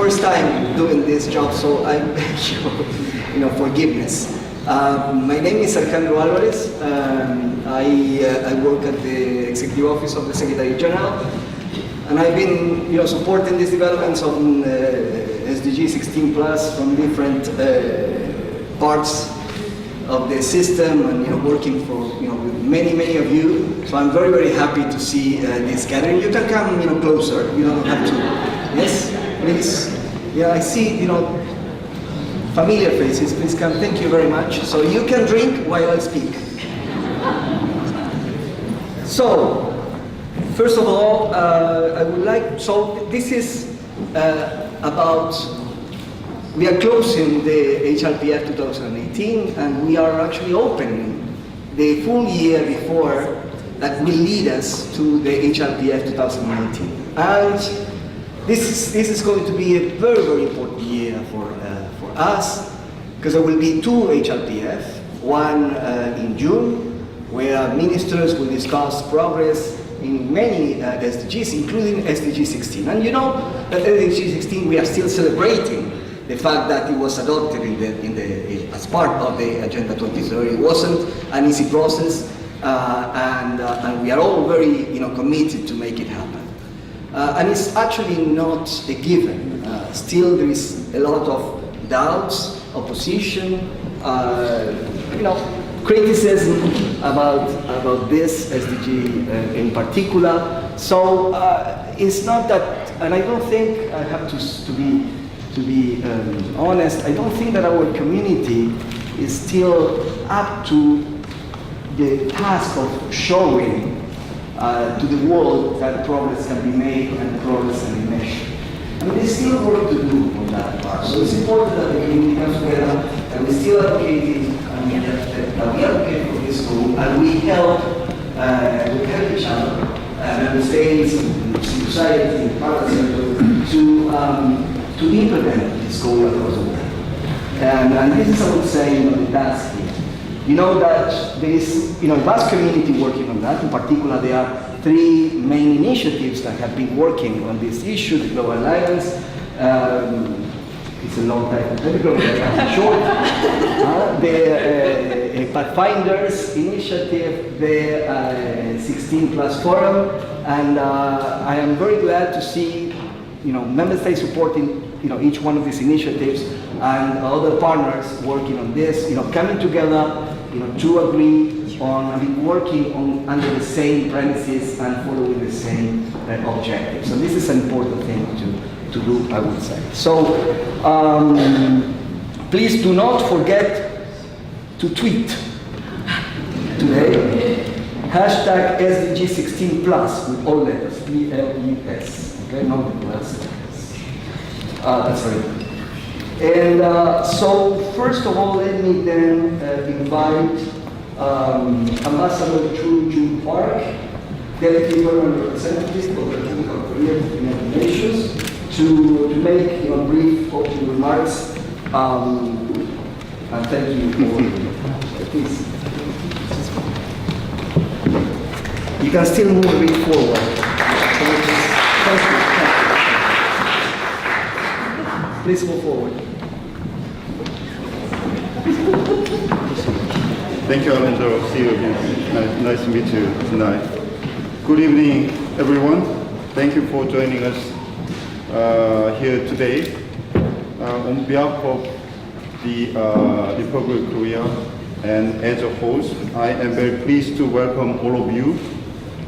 first time doing this job, so I beg you, forgiveness. My name is Alejandro Alvarez. I work at the Executive Office of the Secretary General, and I've been, supporting these developments on SDG16 plus from different parts of the system, and working for with many of you. So I'm very happy to see this gathering. You can come closer. You don't have to. Yes, please. Yeah, I see familiar faces. Please come. Thank you very much. So you can drink while I speak. So first of all, I would like. So this is about. We are closing the HLPF 2018, and we are actually opening the full year before that will lead us to the HLPF 2019. And this is going to be a very important year for us, because there will be two HLPF, one in June, where ministers will discuss progress in many SDGs, including SDG16. And that SDG16 we are still celebrating the fact that it was adopted as part of the Agenda 2030. It wasn't an easy process, and we are all very committed to make it happen. And it's actually not a given. Still, there is a lot of doubts, opposition, criticism about this SDG in particular. So it's not that, and I don't think I have to be honest, I don't think that our community is still up to the task of showing to the world that progress can be made and progress can be measured. I mean, there's still work to do on that part. So it's important that the community comes together, and we're still advocating, that we advocate for this goal, and we help each other, member states, and civil society, and private sector, to implement this goal across the world. And this is, I would say, the task here. That there is, vast community working on that. In particular, there are three main initiatives that have been working on this issue: the Global Alliance, it's a long time, short, the Pathfinders initiative, the 16 Plus Forum, and I am very glad to see member states supporting each one of these initiatives, and other partners working on this, coming together, to agree on working on under the same premises and following the same objectives. So this is an important thing to do, I would say. So please do not forget to tweet today. Hashtag SDG16 plus with all letters, PLES. Okay, not the plus. That's right. And so, first of all, let me then invite Ambassador Chu Jun Park, Deputy Permanent Representative of the Republic of Korea to the United Nations, to make brief opening remarks. And thank you for please. You can still move a bit forward. Thank you. Please move forward. Thank you, Alejandro. See you again. Nice to meet you tonight. Good evening, everyone. Thank you for joining us here today. On behalf of the Republic of Korea and as a host, I am very pleased to welcome all of you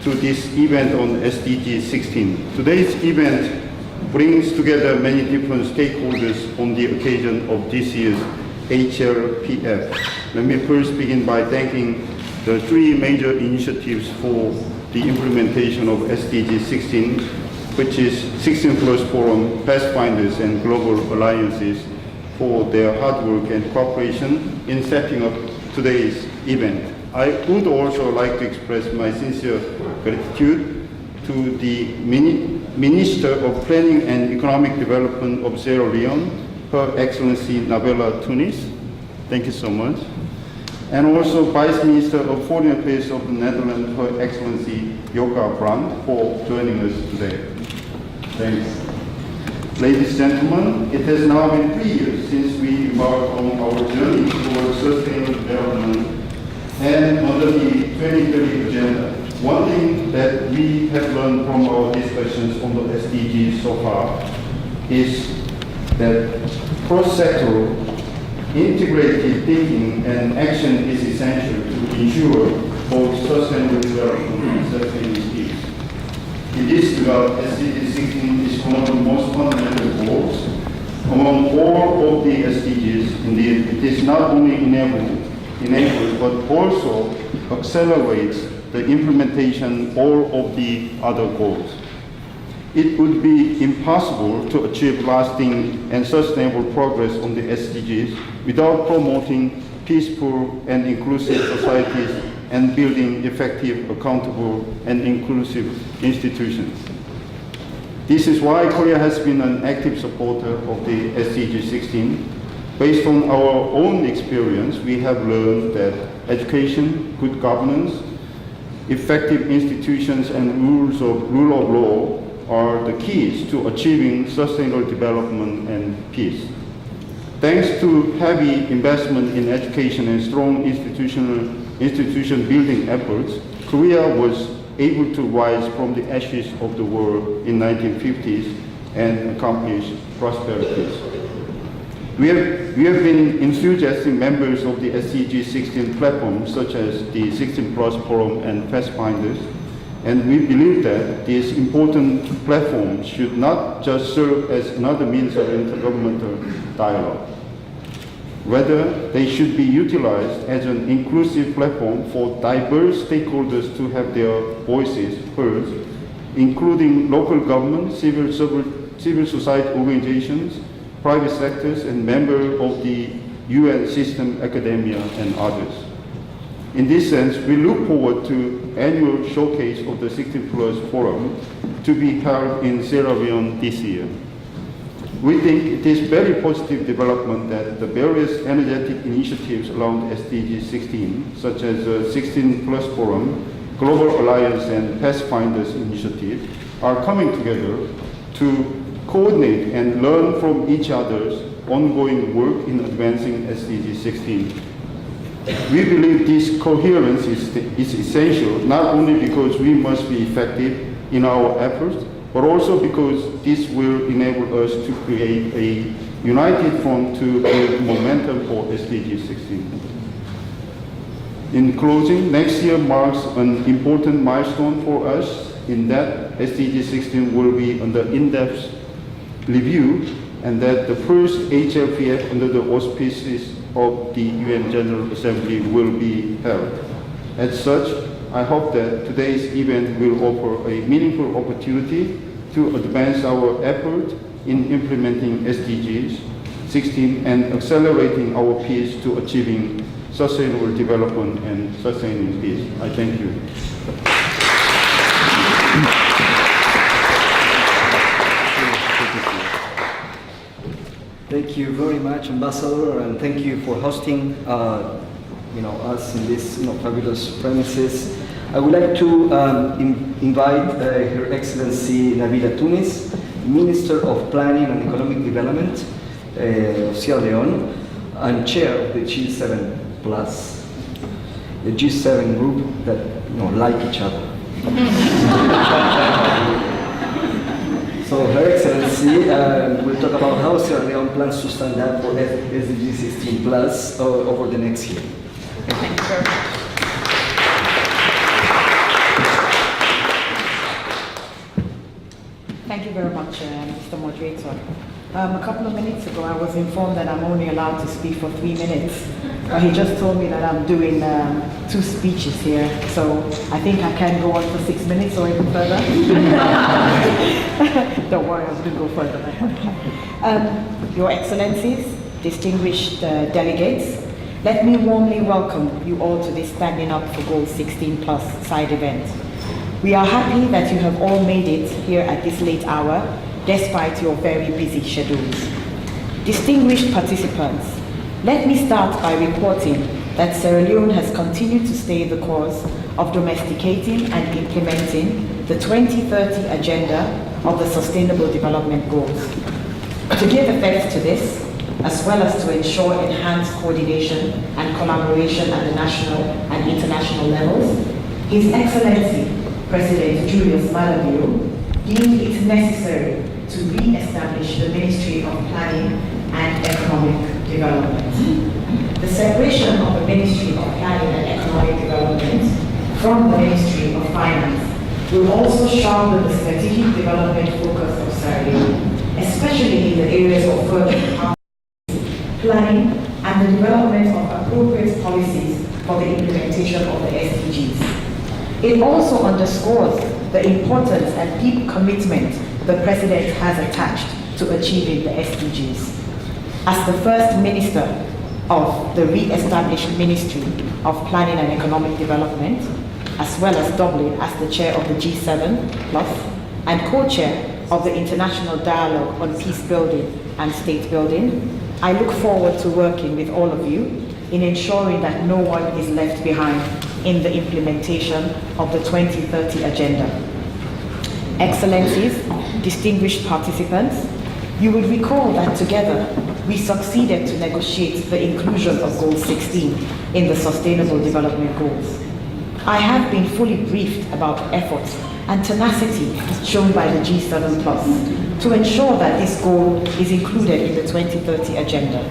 to this event on SDG 16. Today's event brings together many different stakeholders on the occasion of this year's HLPF. Let me first begin by thanking the three major initiatives for the implementation of SDG 16, which is 16 Plus Forum, Pathfinders, and Global Alliances, for their hard work and cooperation in setting up today's event. I would also like to express my sincere gratitude to the Minister of Planning and Economic Development of Sierra Leone, Her Excellency Nabela Tunis. Thank you so much. And also Vice Minister of Foreign Affairs of the Netherlands, Her Excellency Joka Brandt, for joining us today. Thanks. Ladies and gentlemen, it has now been 3 years since we embarked on our journey towards sustainable development and under the 2030 agenda. One thing that we have learned from our discussions on the SDGs so far is that cross-sectoral, integrated thinking and action is essential to ensure both sustainable development and sustainable peace. In this regard, SDG16 is one of the most fundamental goals among all of the SDGs. Indeed, it is not only enables but also accelerates the implementation of all of the other goals. It would be impossible to achieve lasting and sustainable progress on the SDGs without promoting peaceful and inclusive societies and building effective, accountable, and inclusive institutions. This is why Korea has been an active supporter of the SDG16. Based on our own experience, we have learned that education, good governance, effective institutions, and rule of law are the keys to achieving sustainable development and peace. Thanks to heavy investment in education and strong institution building efforts, Korea was able to rise from the ashes of the war in 1950s and accomplish prosperity. We have been enthusiastic members of the SDG16 platforms such as the 16 Plus Forum and Pathfinders, and we believe that these important platforms should not just serve as another means of intergovernmental dialogue. Rather, they should be utilized as an inclusive platform for diverse stakeholders to have their voices heard, including local government, civil society organizations, private sectors, and members of the UN system, academia, and others. In this sense, we look forward to annual showcase of the 16 Plus Forum to be held in Sierra Leone this year. We think it is very positive development that the various energetic initiatives around SDG 16, such as the 16 Plus Forum, Global Alliance, and Pathfinders initiative, are coming together to coordinate and learn from each other's ongoing work in advancing SDG 16. We believe this coherence is essential, not only because we must be effective in our efforts, but also because this will enable us to create a united front to build momentum for SDG 16. In closing, next year marks an important milestone for us in that SDG 16 will be under in-depth review, and that the first HLPF under the auspices of the UN General Assembly will be held. As such, I hope that today's event will offer a meaningful opportunity to advance our effort in implementing SDGs 16 and accelerating our peace to achieving sustainable development and sustaining peace. I thank you. Thank you very much, Ambassador, and thank you for hosting us in this fabulous premises. I would like to invite Her Excellency Nabila Tunis, Minister of Planning and Economic Development of Sierra Leone, and Chair of the G7 Plus, the G7 group that like each other. So Her Excellency will talk about how Sierra Leone plans to stand up for SDG 16 Plus over the next year. Thank you very much. Thank you very much, Mr. Moderator. A couple of minutes ago, I was informed that I'm only allowed to speak for 3 minutes. But he just told me that I'm doing 2 speeches here, so I think I can go on for 6 minutes or even further. Don't worry, I'm going to go further. Your Excellencies, distinguished delegates, let me warmly welcome you all to this Standing Up for Goal 16 Plus side event. We are happy that you have all made it here at this late hour, despite your very busy schedules. Distinguished participants, let me start by reporting that Sierra Leone has continued to stay the course of domesticating and implementing the 2030 agenda of the Sustainable Development Goals. To give effect to this, as well as to ensure enhanced coordination and collaboration at the national and international levels, His Excellency President Julius Malavio deemed it necessary to re-establish the Ministry of Planning and Economic Development. The separation of the Ministry of Planning and Economic Development from the Ministry of Finance will also sharpen the strategic development focus of Sierra Leone, especially in the areas of further planning and the development of appropriate policies for the implementation of the SDGs. It also underscores the importance and deep commitment the President has attached to achieving the SDGs. As the first Minister of the re-established Ministry of Planning and Economic Development, as well as doubling as the Chair of the G7 Plus and Co-Chair of the International Dialogue on Peace Building and State Building, I look forward to working with all of you in ensuring that no one is left behind in the implementation of the 2030 Agenda. Excellencies, distinguished participants, you will recall that together we succeeded to negotiate the inclusion of Goal 16 in the Sustainable Development Goals. I have been fully briefed about efforts and tenacity shown by the G7 Plus to ensure that this goal is included in the 2030 Agenda.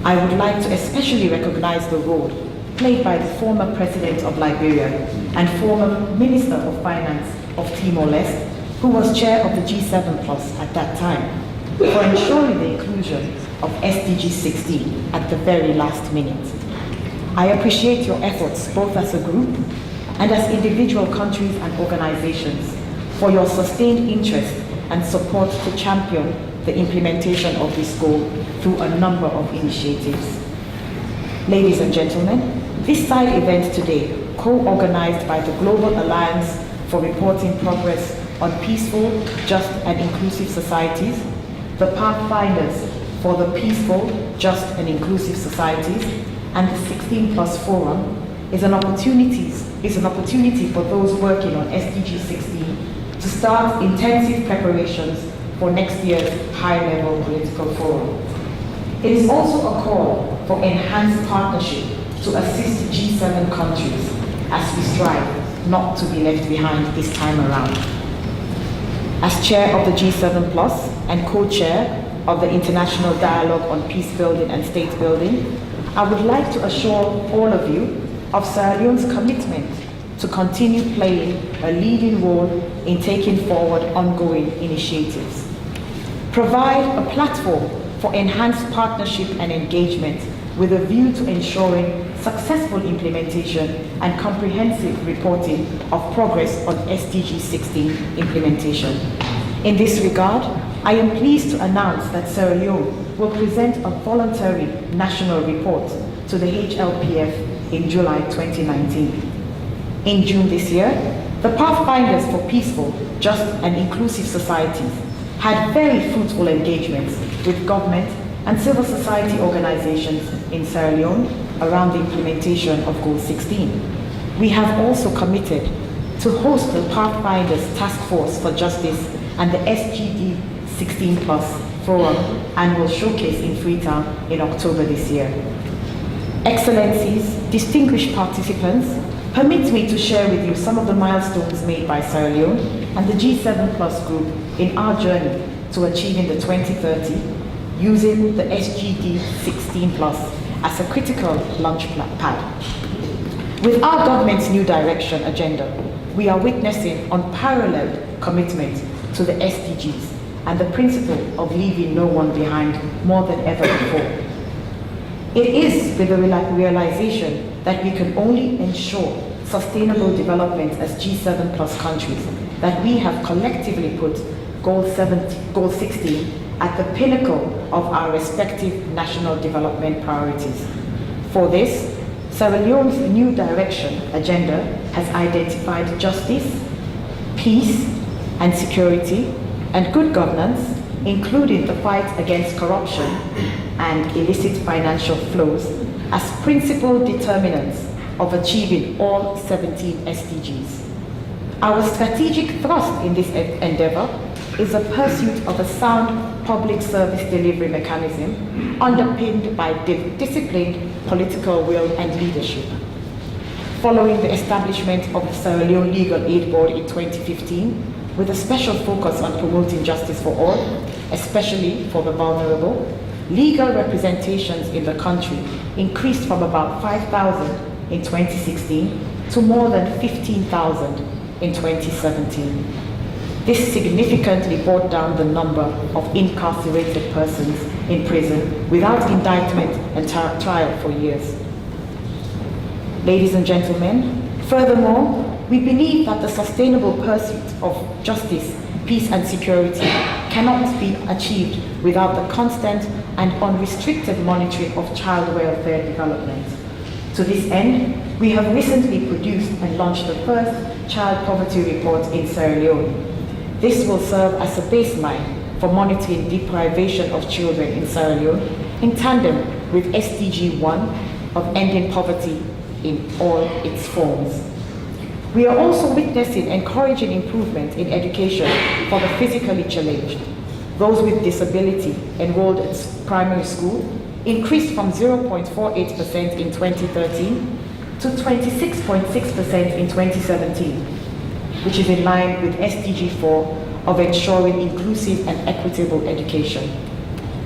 I would like to especially recognize the role played by the former President of Liberia and former Minister of Finance of Timor-Leste, who was chair of the G7 Plus at that time, for ensuring the inclusion of SDG16 at the very last minute. I appreciate your efforts both as a group and as individual countries and organizations for your sustained interest and support to champion the implementation of this goal through a number of initiatives. Ladies and gentlemen, this side event today, co-organized by the Global Alliance for Reporting Progress on Peaceful, Just and Inclusive Societies, the Pathfinders for the Peaceful, Just and Inclusive Societies, and the 16 Plus Forum is an opportunity for those working on SDG 16 to start intensive preparations for next year's high-level political forum. It is also a call for enhanced partnership to assist G7 countries as we strive not to be left behind this time around. As chair of the G7 Plus and co-chair of the International Dialogue on Peace Building and State Building, I would like to assure all of you of Sierra Leone's commitment to continue playing a leading role in taking forward ongoing initiatives. Provide a platform for enhanced partnership and engagement with a view to ensuring successful implementation and comprehensive reporting of progress on SDG 16 implementation. In this regard, I am pleased to announce that Sierra Leone will present a voluntary national report to the HLPF in July 2019. In June this year, the Pathfinders for Peaceful, Just and Inclusive Societies had very fruitful engagements with government and civil society organizations in Sierra Leone around the implementation of Goal 16. We have also committed to host the Pathfinders Task Force for Justice and the SDG16 Plus Forum Annual Showcase in Freetown in October this year. Excellencies, distinguished participants, permit me to share with you some of the milestones made by Sierra Leone and the G7 Plus group in our journey to achieving the 2030 using the SDG16 Plus as a critical launch pad. With our government's new direction agenda, we are witnessing unparalleled commitment to the SDGs and the principle of leaving no one behind more than ever before. It is with the realization that we can only ensure sustainable development as G7 Plus countries that we have collectively put Goal 16 at the pinnacle of our respective national development priorities. For this, Sierra Leone's new direction agenda has identified justice, peace and security, and good governance, including the fight against corruption and illicit financial flows, as principal determinants of achieving all 17 SDGs. Our strategic thrust in this endeavor is a pursuit of a sound public service delivery mechanism underpinned by disciplined political will and leadership. Following the establishment of the Sierra Leone Legal Aid Board in 2015, with a special focus on promoting justice for all, especially for the vulnerable, legal representations in the country increased from about 5,000 in 2016 to more than 15,000 in 2017. This significantly brought down the number of incarcerated persons in prison without indictment and trial for years. Ladies and gentlemen, furthermore, we believe that the sustainable pursuit of justice, peace and security cannot be achieved without the constant and unrestricted monitoring of child welfare development. To this end, we have recently produced and launched the first child poverty report in Sierra Leone. This will serve as a baseline for monitoring deprivation of children in Sierra Leone in tandem with SDG1 of ending poverty in all its forms. We are also witnessing encouraging improvement in education for the physically challenged. Those with disability enrolled in primary school increased from 0.48% in 2013 to 26.6% in 2017, which is in line with SDG 4 of ensuring inclusive and equitable education.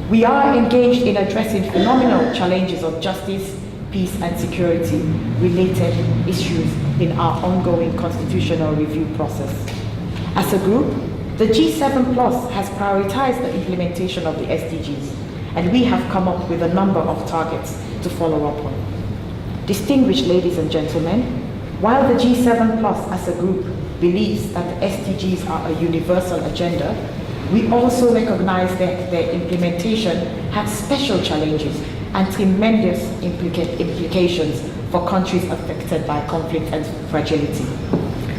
We are engaged in addressing phenomenal challenges of justice, peace and security related issues in our ongoing constitutional review process. As a group, the G7 Plus has prioritized the implementation of the SDGs, and we have come up with a number of targets to follow up on. Distinguished ladies and gentlemen, while the G7 Plus as a group believes that the SDGs are a universal agenda, we also recognize that their implementation has special challenges and tremendous implications for countries affected by conflict and fragility.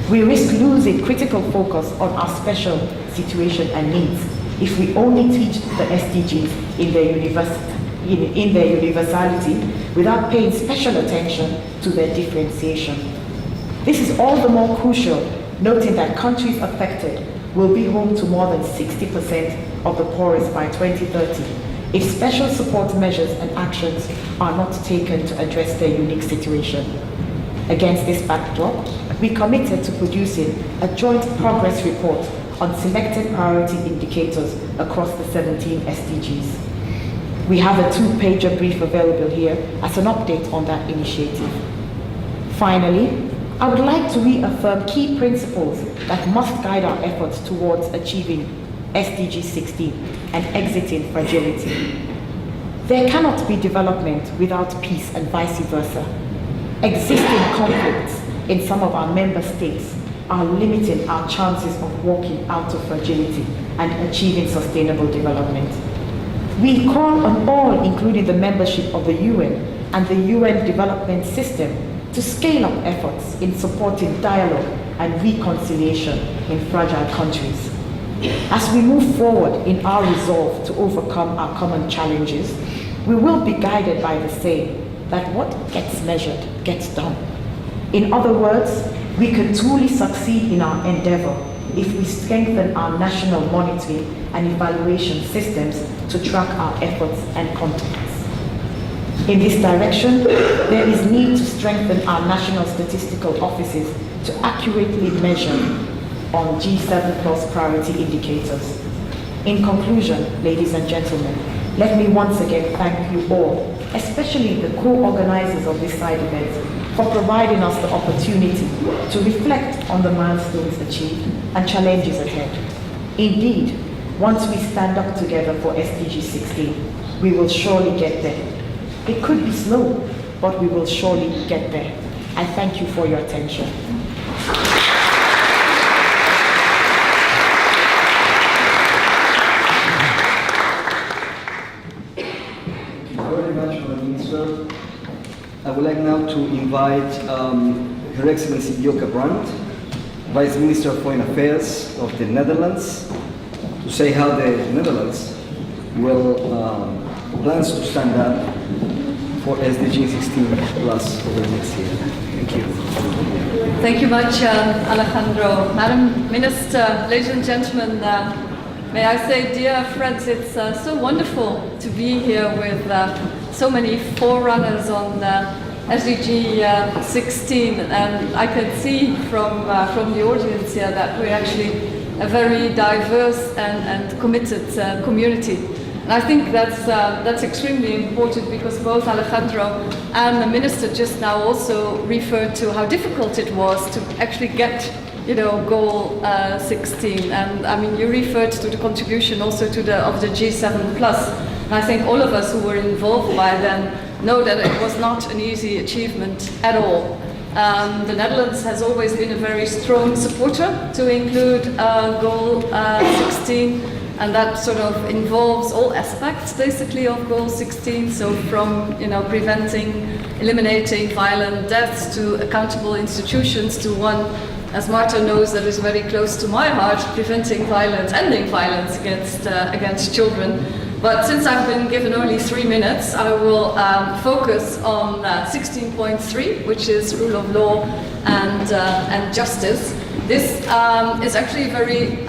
We risk losing critical focus on our special situation and needs if we only teach the SDGs in their universality without paying special attention to their differentiation. This is all the more crucial, noting that countries affected will be home to more than 60% of the poorest by 2030 if special support measures and actions are not taken to address their unique situation. Against this backdrop, we committed to producing a joint progress report on selected priority indicators across the 17 SDGs. We have a 2-pager brief available here as an update on that initiative. Finally, I would like to reaffirm key principles that must guide our efforts towards achieving SDG16 and exiting fragility. There cannot be development without peace and vice versa. Existing conflicts in some of our member states are limiting our chances of walking out of fragility and achieving sustainable development. We call on all, including the membership of the UN and the UN development system, to scale up efforts in supporting dialogue and reconciliation in fragile countries. As we move forward in our resolve to overcome our common challenges, we will be guided by the saying that what gets measured gets done. In other words, we can truly succeed in our endeavor if we strengthen our national monitoring and evaluation systems to track our efforts and contacts. In this direction, there is need to strengthen our national statistical offices to accurately measure on G7 Plus priority indicators. In conclusion, ladies and gentlemen, let me once again thank you all, especially the co-organizers of this side event, for providing us the opportunity to reflect on the milestones achieved and challenges ahead. Indeed, once we stand up together for SDG 16, we will surely get there. It could be slow, but we will surely get there. I thank you for your attention. Thank you very much, Madam Minister. I would like now to invite Her Excellency Joka Brandt, Vice Minister of Foreign Affairs of the Netherlands, to say how the Netherlands will plans to stand up for SDG 16 plus over the next year. Thank you. Thank you much, Alejandro. Madam Minister, ladies and gentlemen, May I say, dear friends, it's so wonderful to be here with so many forerunners on SDG16, and I can see from the audience here that we're actually a very diverse and committed community. And I think that's extremely important, because both Alejandro and the minister just now also referred to how difficult it was to actually get, goal 16. And I mean, you referred to the contribution also of the G7 plus. And I think all of us who were involved by then know that it was not an easy achievement at all. The Netherlands has always been a very strong supporter to include goal 16. And that sort of involves all aspects, basically, of Goal 16. So from, preventing, eliminating violent deaths to accountable institutions to one, as Marta knows, that is very close to my heart, preventing violence, ending violence against children. But since I've been given only 3 minutes, I will focus on 16.3, which is rule of law and justice. This is actually very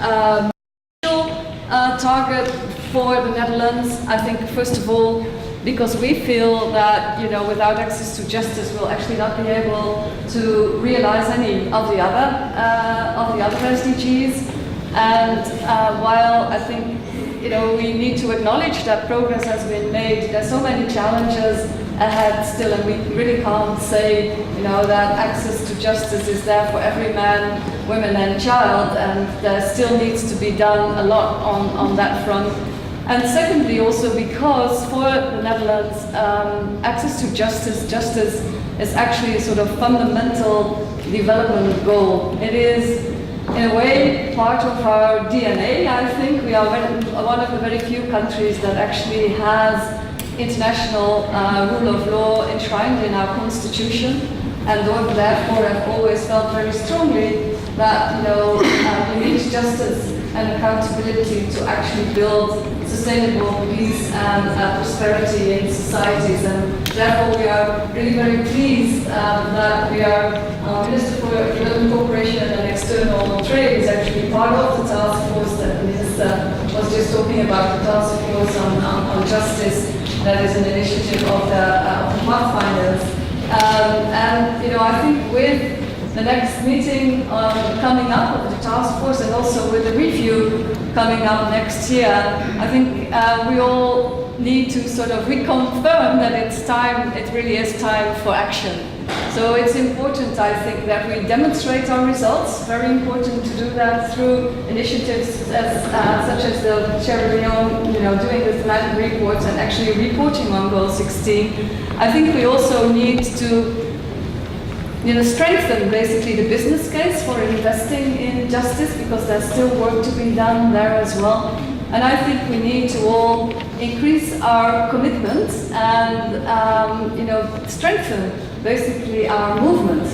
target for the Netherlands. I think, first of all, because we feel that without access to justice, we'll actually not be able to realize any of the other SDGs. And while I think we need to acknowledge that progress has been made, there's so many challenges ahead still, and we really can't say that access to justice is there for every man, woman and child, and there still needs to be done a lot on that front. And secondly, also because for the Netherlands, access to justice is actually a sort of fundamental development goal. It is, in a way, part of our DNA. I think we are one of the very few countries that actually has international rule of law enshrined in our constitution, and therefore have always felt very strongly that we need justice and accountability to actually build sustainable peace and prosperity in societies. And therefore we are really very pleased that our Minister for Development Cooperation and External Trade is actually part of the task force that the Minister was just talking about, the task force on justice. That is an initiative of the Pathfinders. And I think with the next meeting coming up of the task force, and also with the review coming up next year, I think we all need to sort of reconfirm that it really is time for action. So it's important, I think, that we demonstrate our results. Very important to do that through initiatives such as the Sierra Leone, doing the thematic reports and actually reporting on Goal 16. I think we also need to strengthen basically the business case for investing in justice, because there's still work to be done there as well. And I think we need to all increase our commitment and strengthen basically our movement,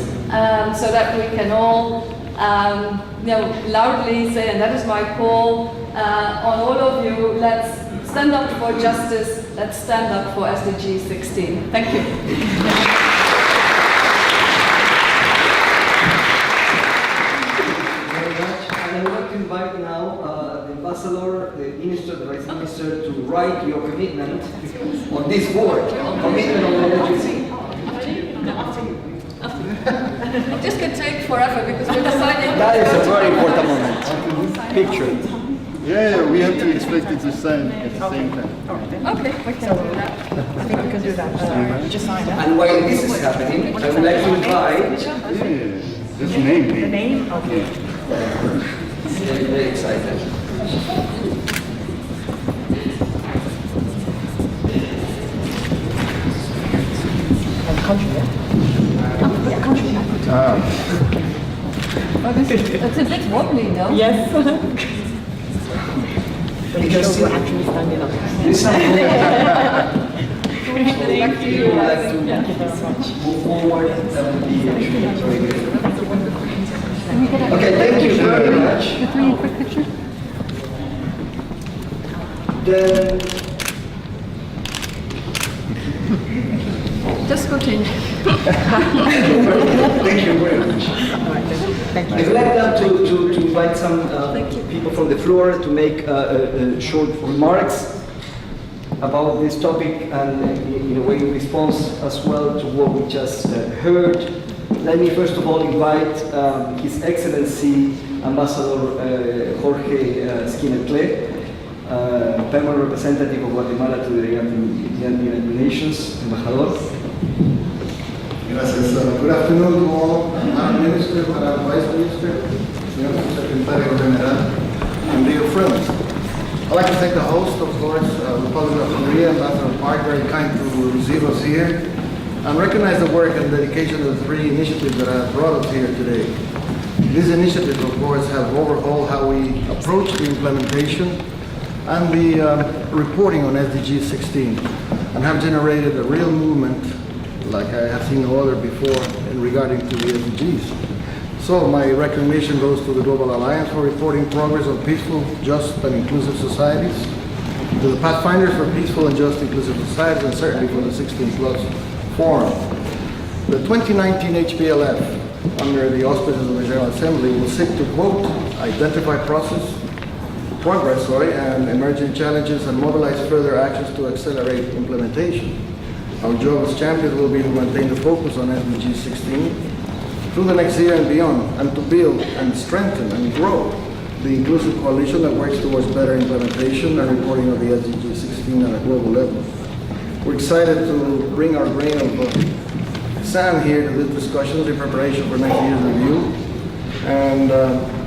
so that we can all loudly say, and that is my call on all of you, let's stand up for justice, let's stand up for SDG 16. Thank you. I would like to invite now the ambassador, the minister, the vice minister, to write your commitment on this board. Commitment on the SDG. This could take forever because we're deciding. That is a very important moment. Picture. Yeah, we have to expect it to sign at the same time. Okay, we can do that. I think we can do that. Just sign that. And while this is happening, I would like to invite. Yeah, just name me. The name? Okay. Very, very excited. Country, yeah? Yeah, country. It's a bit wobbly, no? Yes. Because we're actually standing up. this is Back to you. would like to Thank you very much. move forward. That would be very good. Okay, thank you very much. Then Just continue. thank you very much. Thank you. I'd like now to invite some people from the floor to make short remarks about this topic and in a way in response as well to what we just heard. Let me first of all invite His Excellency Ambassador Jorge Skinner-Clay, permanent representative of Guatemala to the United Nations, Embajador. Gracias. Good afternoon to all, Madam Minister, Madam Vice Minister, Señor Secretario General, and dear friends. I'd like to thank the host, of course, Republic of Korea, Ambassador Park, very kind to receive us here, and recognize the work and dedication of the three initiatives that have brought us here today. These initiatives, of course, have overhauled how we approach the implementation and the reporting on SDG16, and have generated a real movement like I have seen no other before in regarding to the SDGs. So my recognition goes to the Global Alliance for reporting progress on peaceful, just and inclusive societies, to the Pathfinders for peaceful and just inclusive societies, and certainly for the 16+ Forum. The 2019 HLPF, under the auspices of the General Assembly, will seek to, quote, identify progress, and emerging challenges and mobilize further actions to accelerate implementation. Our job as champions will be to maintain the focus on SDG 16 through the next year and beyond, and to build and strengthen and grow the inclusive coalition that works towards better implementation and reporting of the SDG 16 on a global level. We're excited to bring our grain of sand here to these discussions in preparation for next year's review, and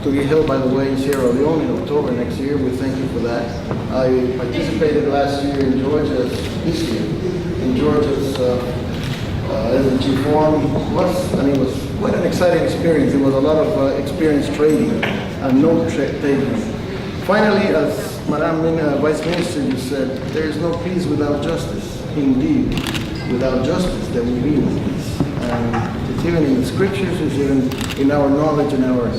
to be held, by the way, in Sierra Leone in October next year. We thank you for that. I participated last year in Georgia's, this year, in Georgia's SDG Forum. It was quite an exciting experience. There was a lot of experience trading and note-taking. Finally, as Madam Vice Minister, you said, there is no peace without justice. Indeed, without justice, there will be no peace. And it's even in the scriptures, it's even in our knowledge and our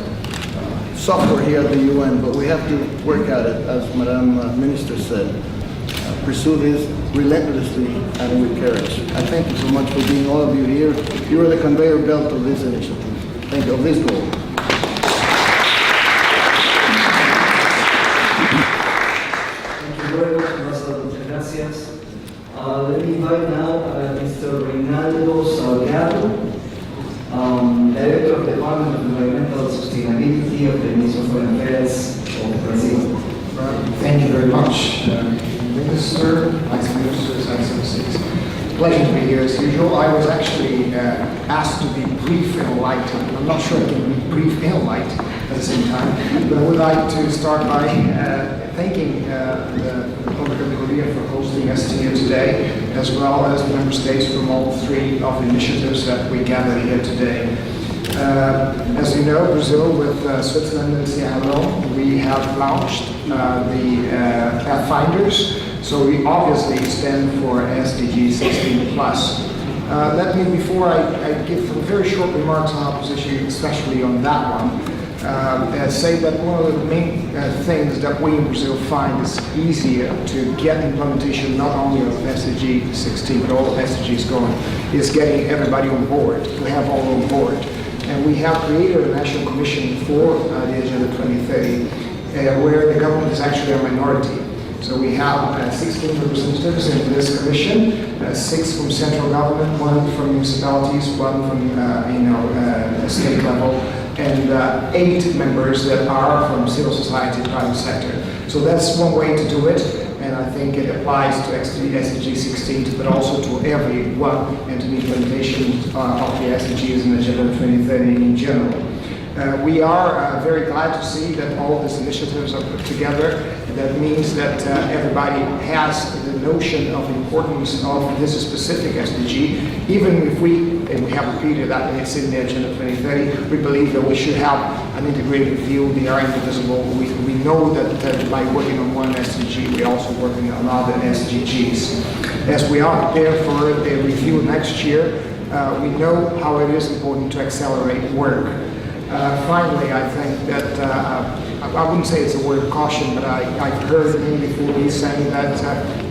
software here at the UN, but we have to work at it, as Madam Minister said. Pursue this relentlessly and with courage. I thank you so much for being all of you here. You are the conveyor belt of this initiative. Thank you, of this goal. Thank you very much, Ambassador. Muchas gracias. Let me invite now Mr. Reinaldo Salgado, Director of the Department of Environmental Sustainability of the Ministry of Foreign Affairs of Brazil. Thank you very much, Minister, Vice Ministers, Excellencies. Pleasure to be here as usual. I was actually asked to be brief and light. I'm not sure I can be brief and light at the same time, but I would like to start by thanking the Republic of Korea for hosting us here today, as well as the member states from all three of the initiatives that we gathered here today. As you know, Brazil with Switzerland and Sierra Leone, we have launched the Pathfinders, so we obviously stand for SDG 16+. Let me, before I give some very short remarks on our position, especially on that one, say that one of the main things that we in Brazil find is easier to get implementation not only of SDG 16 but all SDGs going, is getting everybody on board, to have all on board. And we have created a national commission for the Agenda 2030, where the government is actually a minority. So we have 16 representatives in this commission, 6 from central government, 1 from municipalities, 1 from state level, and 8 members that are from civil society, private sector. So that's one way to do it, and I think it applies to SDG 16, but also to everyone, and to the implementation of the SDGs and Agenda 2030 in general. We are very glad to see that all these initiatives are put together. That means that everybody has the notion of the importance of this specific SDG. Even if and we have repeated that it's in the Agenda 2030, we believe that we should have an integrated view. They are indivisible. We know that by working on one SDG, we're also working on other SDGs. As we are prepared for a review next year, we know how it is important to accelerate work. Finally, I think that I wouldn't say it's a word of caution, but I've heard many before me saying that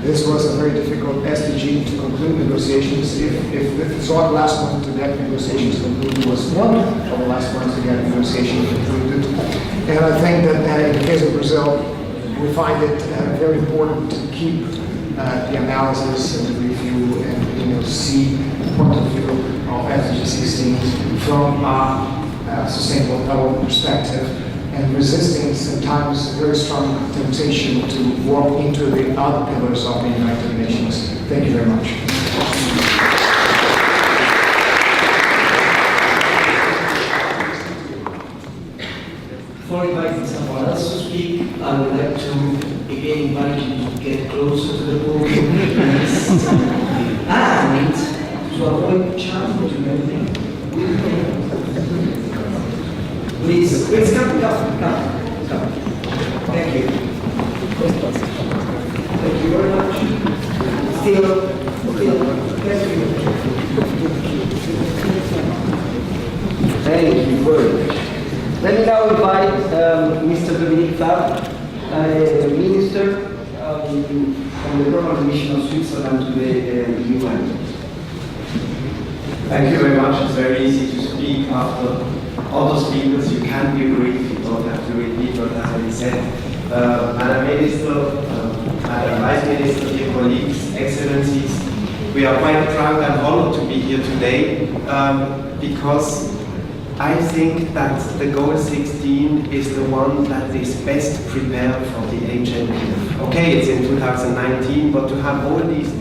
this was a very difficult SDG to conclude negotiations. If it's our last one to get negotiations concluded, was one of the last ones to get negotiations concluded. And I think that in the case of Brazil, we find it very important to keep the analysis and the review and see the point of view of SDG16 from a sustainable development perspective, and resisting sometimes a very strong temptation to walk into the other pillars of the United Nations. Thank you very much. Before inviting someone else to speak, I would like to again invite you to get closer to the podium and to avoid challenging. Please come. Thank you. Thank you very much. Still, thank you. Thank you very much. Let me now invite Mr. Dominique Fabre, Minister from the Program Commission of Switzerland to the UN. Thank you very much. It's very easy to speak after other speakers. You can be brief, you don't have to repeat what has been said. Madam Minister, Madam Vice Minister, dear colleagues, Excellencies, we are quite proud and honored to be here today because I think that the goal 16 is the one that is best prepared for the HLPF. Okay, it's in 2019, but to have all these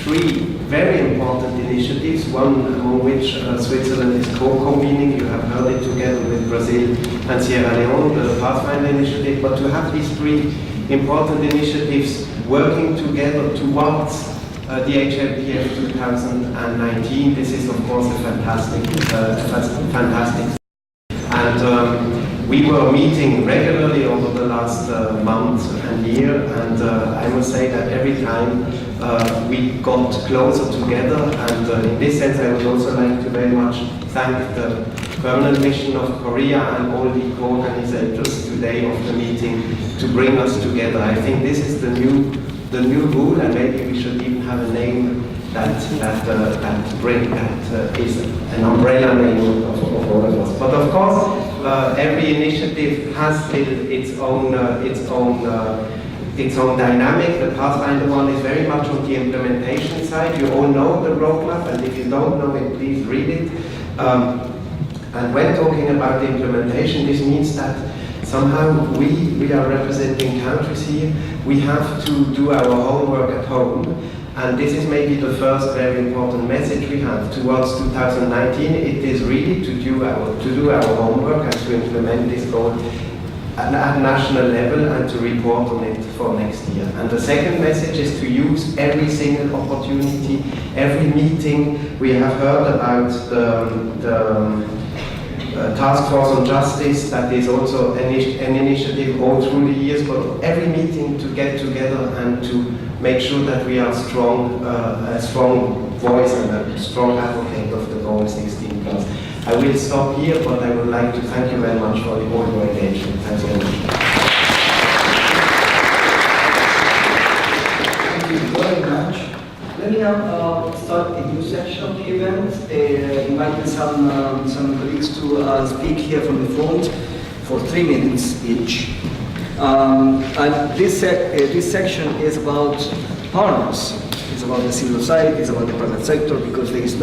three very important initiatives, one among which Switzerland is co-convening, you have heard it together with Brazil and Sierra Leone, the Pathfinder initiative, but to have these three important initiatives working together towards the HLPF 2019, this is of course a fantastic. And we were meeting regularly over the last month and year, and I must say that every time we got closer together, and in this sense I would also like to very much thank the permanent mission of Korea and all the co-organizers today of the meeting to bring us together. I think this is the new rule, and maybe we should even have a name that is an umbrella name of all of us. But of course, every initiative has its own dynamic. The Pathfinder one is very much on the implementation side. You all know the roadmap, and if you don't know it, please read it. And when talking about the implementation, this means that somehow we are representing countries here. We have to do our homework at home. And this is maybe the first very important message we have towards 2019. It is really to do our homework and to implement this goal at national level and to report on it for next year. And the second message is to use every single opportunity, every meeting. We have heard about the Task Force on Justice, that is also an initiative all through the years, but every meeting to get together and to make sure that we are a strong voice and a strong advocate of the goal 16 plus. I will stop here, but I would like to thank you very much for all your engagement. Thank you very much. Thank you very much. Let me now start a new section of the event, inviting some colleagues to speak here from the front for 3 minutes each. And this section is about partners. It's about the civil society, it's about the private sector, because there is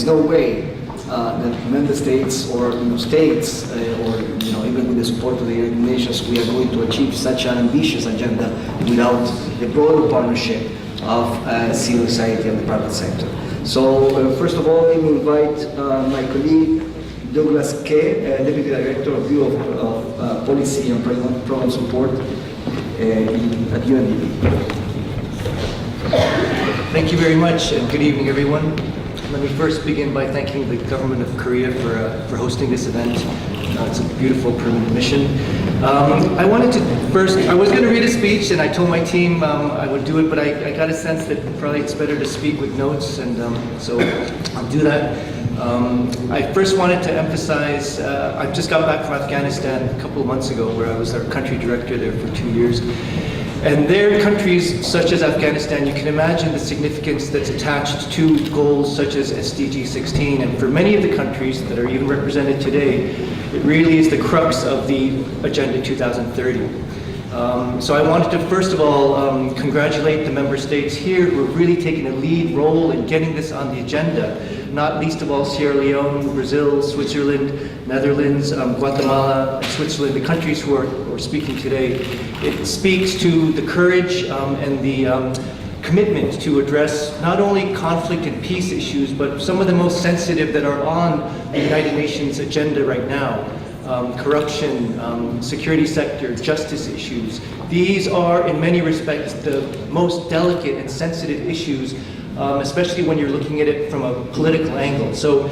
no way that member states or states or even with the support of the United Nations, we are going to achieve such an ambitious agenda without the broader partnership of civil society and the private sector. So first of all, let me invite my colleague Douglas Kay, Deputy Director of Bureau of Policy and Program Support at UNDP. Thank you very much, and good evening, everyone. Let me first begin by thanking the government of Korea for hosting this event. It's a beautiful permanent mission. I wanted to first, I was going to read a speech, and I told my team I would do it, but I got a sense that probably it's better to speak with notes, and so I'll do that. I first wanted to emphasize, I just got back from Afghanistan a couple of months ago, where I was our country director there for 2 years. And there, countries such as Afghanistan, you can imagine the significance that's attached to goals such as SDG16. And for many of the countries that are even represented today, it really is the crux of the Agenda 2030. So I wanted to first of all congratulate the member states here who have really taken a lead role in getting this on the agenda, not least of all Sierra Leone, Brazil, Switzerland, Netherlands, Guatemala, and Switzerland, the countries who are speaking today. It speaks to the courage and the commitment to address not only conflict and peace issues, but some of the most sensitive that are on the United Nations agenda right now. Corruption, security sector, justice issues. These are, in many respects, the most delicate and sensitive issues, especially when you're looking at it from a political angle. So,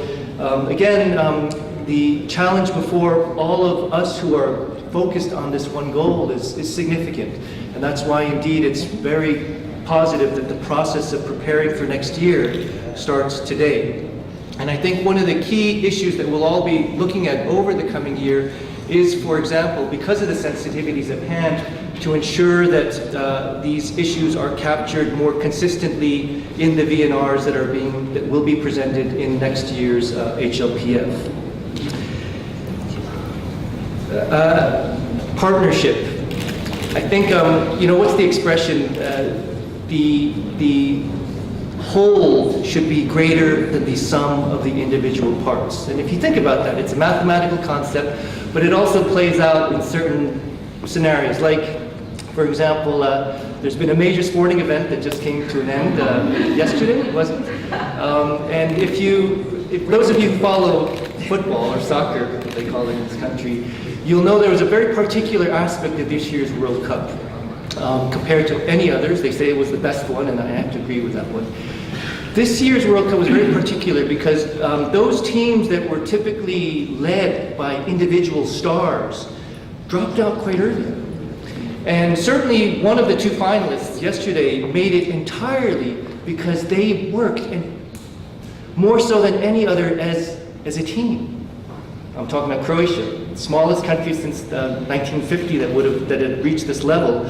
again, the challenge before all of us who are focused on this one goal is significant. And that's why, indeed, it's very positive that the process of preparing for next year starts today. And I think one of the key issues that we'll all be looking at over the coming year is, for example, because of the sensitivities at hand, to ensure that these issues are captured more consistently in the VNRs that will be presented in next year's HLPF. Partnership. I think, what's the expression? The whole should be greater than the sum of the individual parts. And if you think about that, it's a mathematical concept, but it also plays out in certain scenarios. Like, for example, there's been a major sporting event that just came to an end yesterday, wasn't it? And if those of you who follow football or soccer, they call it in this country, you'll know there was a very particular aspect of this year's World Cup. Compared to any others, they say it was the best one, and I have to agree with that one. This year's World Cup was very particular because those teams that were typically led by individual stars dropped out quite early. And certainly one of the two finalists yesterday made it entirely because they worked, and more so than any other, as a team. I'm talking about Croatia, the smallest country since 1950 that had reached this level.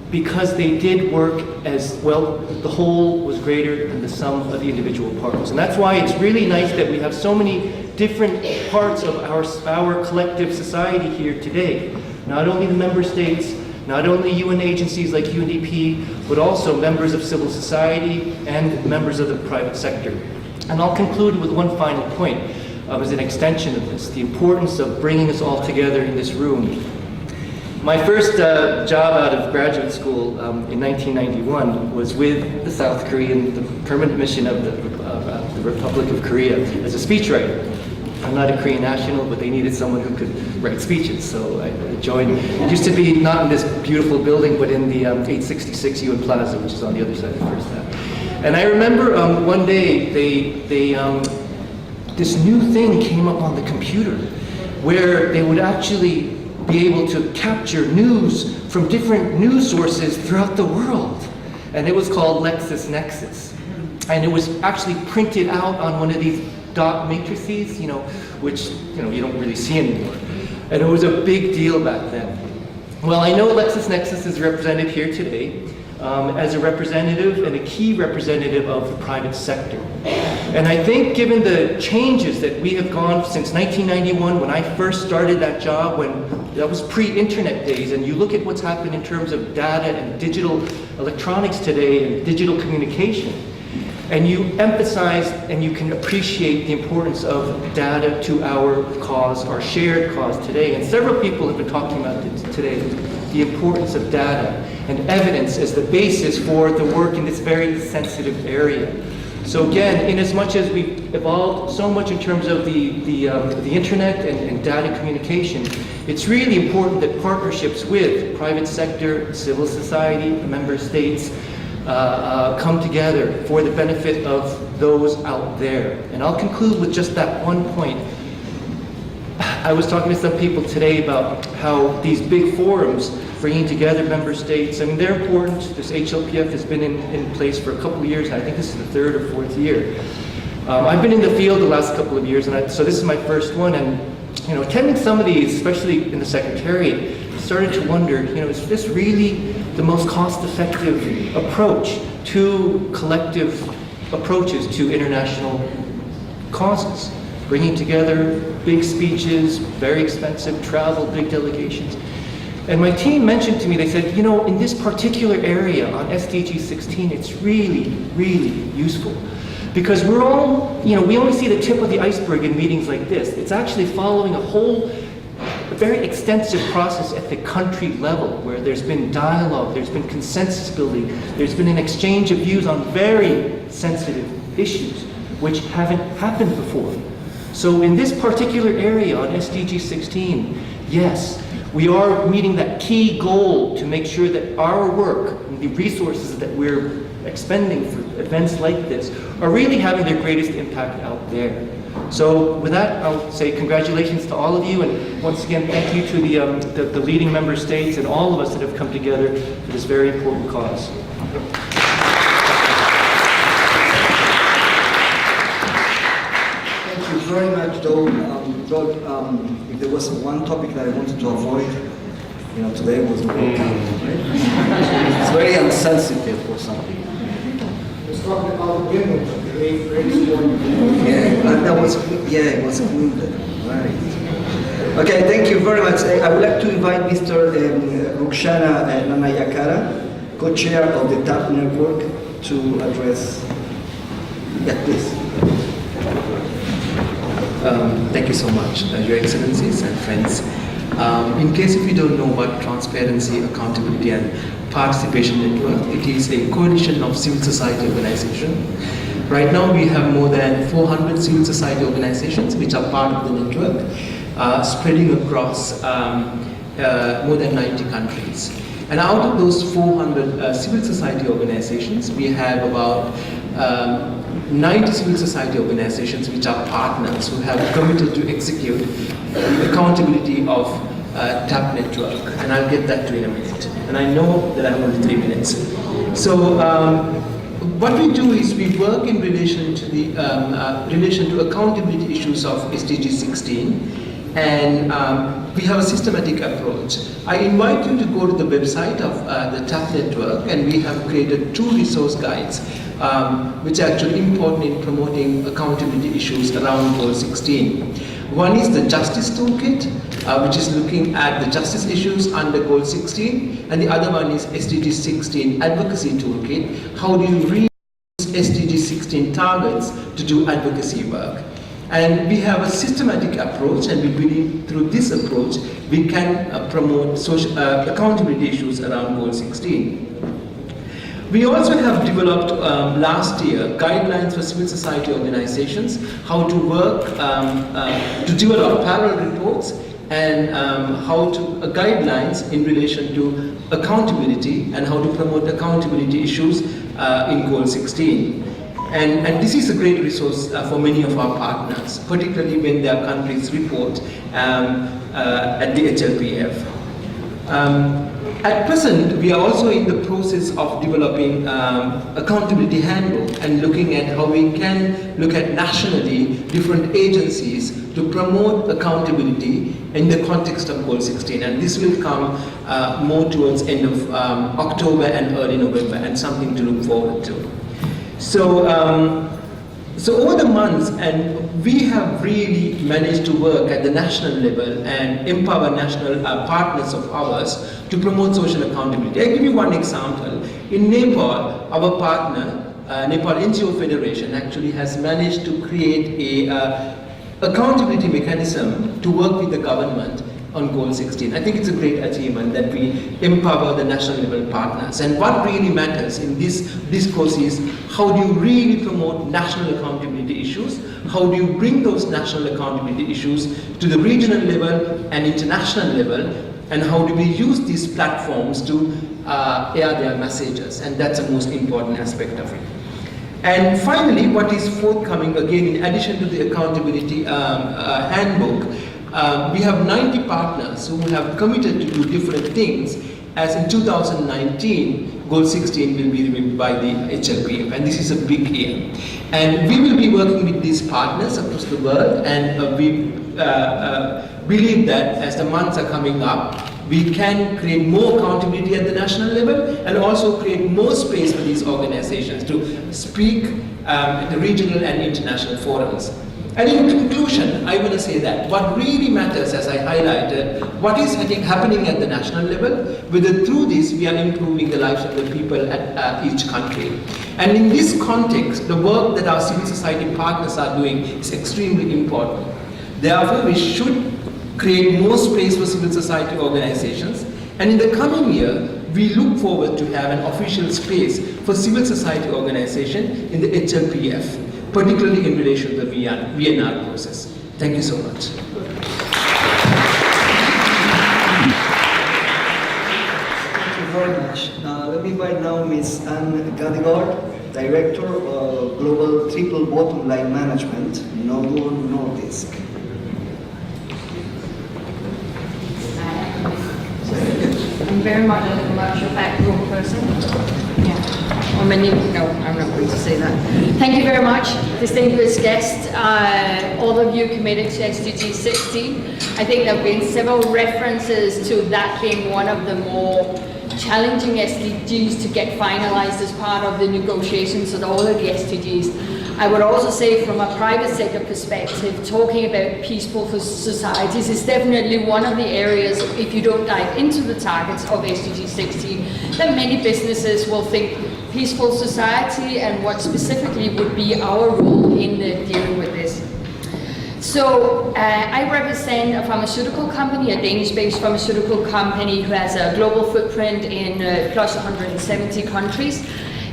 Because they did work as well, the whole was greater than the sum of the individual parts. And that's why it's really nice that we have so many different parts of our collective society here today. Not only the member states, not only UN agencies like UNDP, but also members of civil society and members of the private sector. And I'll conclude with one final point as an extension of this, the importance of bringing us all together in this room. My first job out of graduate school in 1991 was with the South Korean, the permanent mission of the Republic of Korea, as a speechwriter. I'm not a Korean national, but they needed someone who could write speeches, so I joined. It used to be not in this beautiful building, but in the 866 UN Plaza, which is on the other side of First Ave. And I remember one day this new thing came up on the computer, where they would actually be able to capture news from different news sources throughout the world. And it was called LexisNexis. And it was actually printed out on one of these dot matrices, which you don't really see anymore. And it was a big deal back then. Well, I know LexisNexis is represented here today as a representative and a key representative of the private sector. And I think given the changes that we have gone since 1991, when I first started that job, that was pre-internet days, and you look at what's happened in terms of data and digital electronics today and digital communication, and you emphasize and you can appreciate the importance of data to our cause, our shared cause today. And several people have been talking about it today, the importance of data and evidence as the basis for the work in this very sensitive area. So again, in as much as we've evolved so much in terms of the internet and data communication, it's really important that partnerships with private sector, civil society, member states, come together for the benefit of those out there. And I'll conclude with just that one point. I was talking to some people today about how these big forums bringing together member states, they're important. This HLPF has been in place for a couple of years, and I think this is the third or fourth year. I've been in the field the last couple of years, and so this is my first one, and attending some of these, especially in the Secretariat, started to wonder, is this really the most cost-effective approach to collective approaches to international causes? Bringing together big speeches, very expensive travel, big delegations. And my team mentioned to me, they said, in this particular area on SDG16, it's really, really useful. Because we're all, we only see the tip of the iceberg in meetings like this. It's actually following a very extensive process at the country level, where there's been dialogue, there's been consensus building, there's been an exchange of views on very sensitive issues, which haven't happened before. So in this particular area on SDG16, yes, we are meeting that key goal to make sure that our work and the resources that we're expending for events like this are really having their greatest impact out there. So with that, I'll say congratulations to all of you, and once again, thank you to the leading member states and all of us that have come together for this very important cause. Thank you very much, though. If there was one topic that I wanted to avoid, today was the World Cup. It's very insensitive for some people. Let's talk about the game, the eighth sport. It was a win. Right. Okay, thank you very much. I would like to invite Mr. Rukshana Nanayakara, co-chair of the TAP network, to address. Yeah, please. Thank you so much, Your Excellencies and friends. In case if you don't know what Transparency, Accountability and Participation Network, it is a coalition of civil society organizations. Right now we have more than 400 civil society organizations which are part of the network, spreading across more than 90 countries. And out of those 400 civil society organizations, we have about 90 civil society organizations which are partners who have committed to execute the accountability of TAP network, and I'll get that to in a minute. And I know that I have only 3 minutes. So what we do is we work in relation to the accountability issues of SDG16, and we have a systematic approach. I invite you to go to the website of the TAP network, and we have created 2 resource guides which are actually important in promoting accountability issues around Goal 16. One is the Justice Toolkit, which is looking at the justice issues under Goal 16, and the other one is SDG16 Advocacy Toolkit. How do you reuse SDG16 targets to do advocacy work? And we have a systematic approach, and we believe through this approach we can promote social accountability issues around Goal 16. We also have developed last year guidelines for civil society organizations, how to work to develop parallel reports, and how to guidelines in relation to accountability and how to promote accountability issues in Goal 16. And this is a great resource for many of our partners, particularly when their countries report at the HLPF. At present, we are also in the process of developing accountability handbook and looking at how we can look at nationally different agencies to promote accountability in the context of Goal 16. And this will come more towards end of October and early November, and something to look forward to. So over the months, and we have really managed to work at the national level and empower national partners of ours to promote social accountability. I'll give you one example. In Nepal, our partner, Nepal NGO Federation, actually has managed to create a accountability mechanism to work with the government on Goal 16. I think it's a great achievement that we empower the national level partners. And what really matters in this discourse is how do you really promote national accountability issues? How do you bring those national accountability issues to the regional level and international level? And how do we use these platforms to air their messages? And that's the most important aspect of it. And finally, what is forthcoming, again, in addition to the accountability handbook, we have 90 partners who have committed to do different things, as in 2019, Goal 16 will be reviewed by the HLPF, and this is a big year. And we will be working with these partners across the world, and we believe that as the months are coming up, we can create more accountability at the national level and also create more space for these organizations to speak at the regional and international forums. And in conclusion, I want to say that what really matters, as I highlighted, what is happening at the national level, whether through this we are improving the lives of the people at each country. And in this context, the work that our civil society partners are doing is extremely important. Therefore, we should create more space for civil society organizations, and in the coming year, we look forward to have an official space for civil society organization in the HLPF, particularly in relation to the VNR process. Thank you so much. Thank you very much. Let me invite now Ms. Anne Gadegaard, Director of Global Triple Bottom Line Management, Novo Nordisk. I'm very much a commercial background person. Yeah. Or many, no, I'm not going to say that. Thank you very much, distinguished guests, all of you committed to SDG16. I think there have been several references to that being one of the more challenging SDGs to get finalized as part of the negotiations of all of the SDGs. I would also say from a private sector perspective, talking about peaceful societies is definitely one of the areas, if you don't dive into the targets of SDG 16, that many businesses will think peaceful society and what specifically would be our role in dealing with this. So I represent a pharmaceutical company, a Danish-based pharmaceutical company who has a global footprint in plus 170 countries.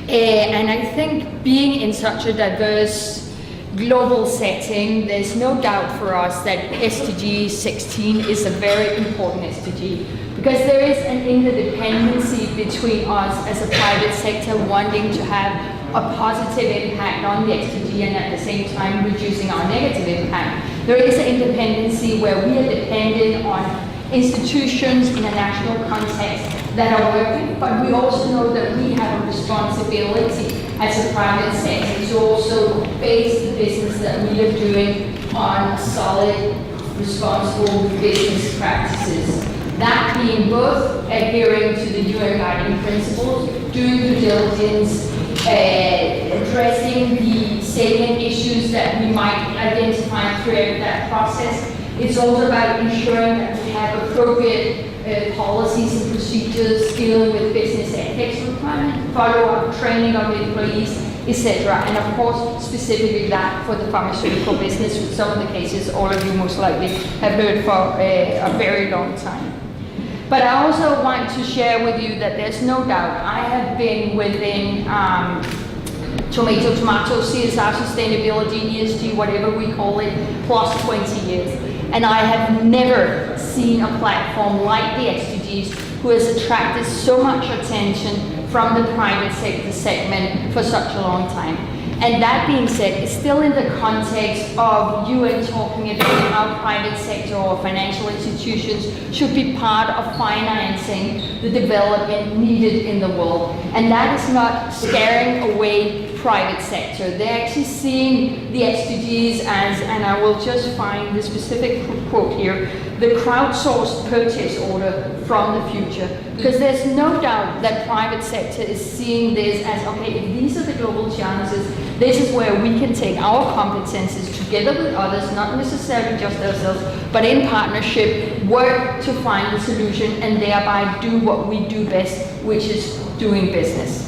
And I think being in such a diverse global setting, there's no doubt for us that SDG 16 is a very important SDG, because there is an interdependency between us as a private sector wanting to have a positive impact on the SDG and at the same time reducing our negative impact. There is an interdependency where we are dependent on institutions in a national context that are working, but we also know that we have a responsibility as a private sector to also base the business that we are doing on solid, responsible business practices. That being both adhering to the UN guiding principles, doing due diligence, addressing the salient issues that we might identify throughout that process. It's also about ensuring that we have appropriate policies and procedures dealing with business ethics requirements, follow-up training of employees, etc. And of course, specifically that for the pharmaceutical business, with some of the cases all of you most likely have heard for a very long time. But I also want to share with you that there's no doubt I have been within tomato, CSR, sustainability, ESG, whatever we call it, plus 20 years. And I have never seen a platform like the SDGs who has attracted so much attention from the private sector segment for such a long time. And that being said, it's still in the context of UN talking about how private sector or financial institutions should be part of financing the development needed in the world. And that is not scaring away private sector. They're actually seeing the SDGs as, and I will just find the specific quote here, the crowdsourced purchase order from the future. Because there's no doubt that private sector is seeing this as, okay, if these are the global challenges, this is where we can take our competences together with others, not necessarily just ourselves, but in partnership, work to find the solution and thereby do what we do best, which is doing business.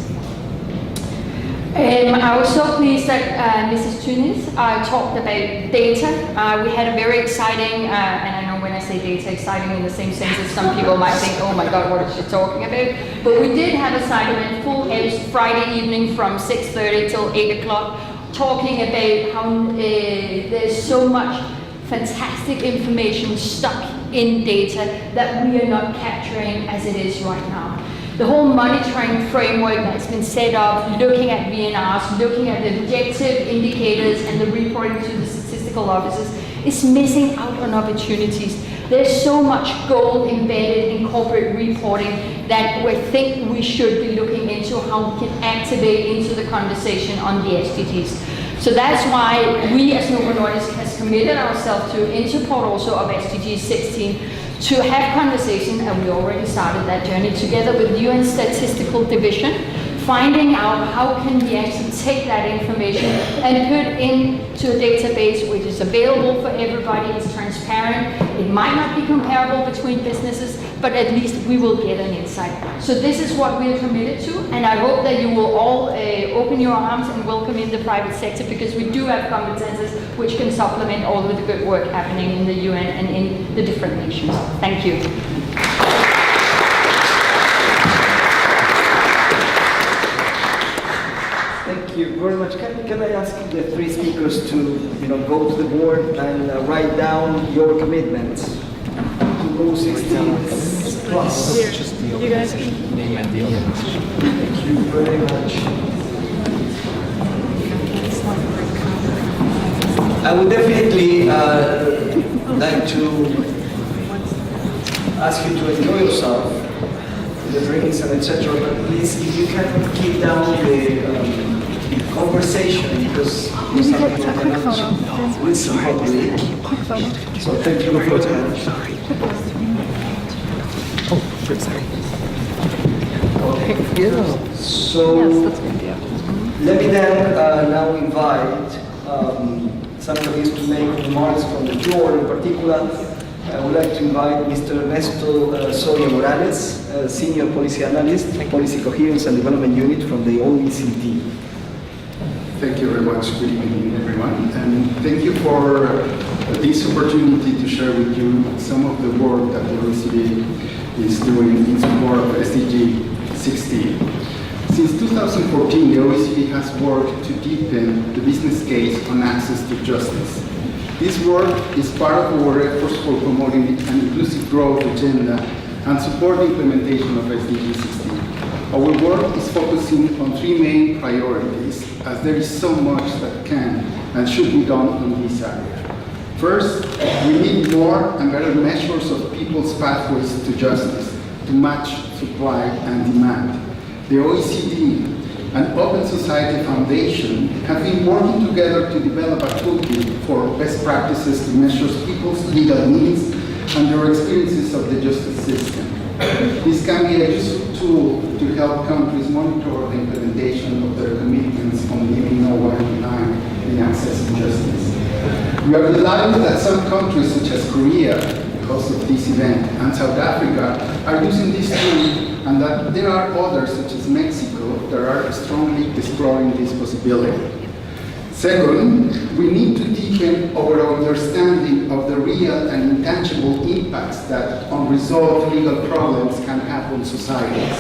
I was so pleased that Mrs. Tunis talked about data. We had a very exciting, and I know when I say data, exciting in the same sense as some people might think, oh my God, what is she talking about? But we did have a side event, full house, Friday evening from 6:30 till 8 o'clock, talking about how there's so much fantastic information stuck in data that we are not capturing as it is right now. The whole monitoring framework that's been set up, looking at VNRs, looking at the objective indicators and the reporting to the statistical offices is missing out on opportunities. There's so much gold embedded in corporate reporting that we think we should be looking into how we can activate into the conversation on the SDGs. So that's why we as Novo Nordisk has committed ourselves to, in support also of SDG16, to have conversation, and we already started that journey together with UN Statistical Division, finding out how can we actually take that information and put into a database which is available for everybody, it's transparent, it might not be comparable between businesses, but at least we will get an insight. So this is what we are committed to, and I hope that you will all open your arms and welcome in the private sector, because we do have competences which can supplement all of the good work happening in the UN and in the different nations. Thank you. Thank you very much. Can I ask the three speakers to go to the board and write down your commitments to go 16 plus? You guys name and the Thank you very much. I would definitely like to ask you to enjoy yourself, the drinks and etc. But please, if you can keep down the conversation, because some people cannot listen properly. So thank you very much. Okay. So let me then now invite some of these to make remarks from the floor. In particular, I would like to invite Mr. Ernesto Soria Morales, Senior Policy Analyst, Policy Coherence and Development Unit from the OECD. Thank you very much. Good evening, everyone. And thank you for this opportunity to share with you some of the work that the OECD is doing in support of SDG 16. Since 2014, the OECD has worked to deepen the business case on access to justice. This work is part of our efforts for promoting an inclusive growth agenda and support the implementation of SDG 16. Our work is focusing on three main priorities, as there is so much that can and should be done in this area. First, we need more and better measures of people's pathways to justice to match supply and demand. The OECD and Open Society Foundation have been working together to develop a toolkit for best practices to measure people's legal needs and their experiences of the justice system. This can be a useful tool to help countries monitor the implementation of their commitments on leaving no one behind in accessing justice. We are delighted that some countries such as Korea, because of this event, and South Africa are using this tool, and that there are others such as Mexico that are strongly exploring this possibility. Second, we need to deepen our understanding of the real and intangible impacts that unresolved legal problems can have on societies.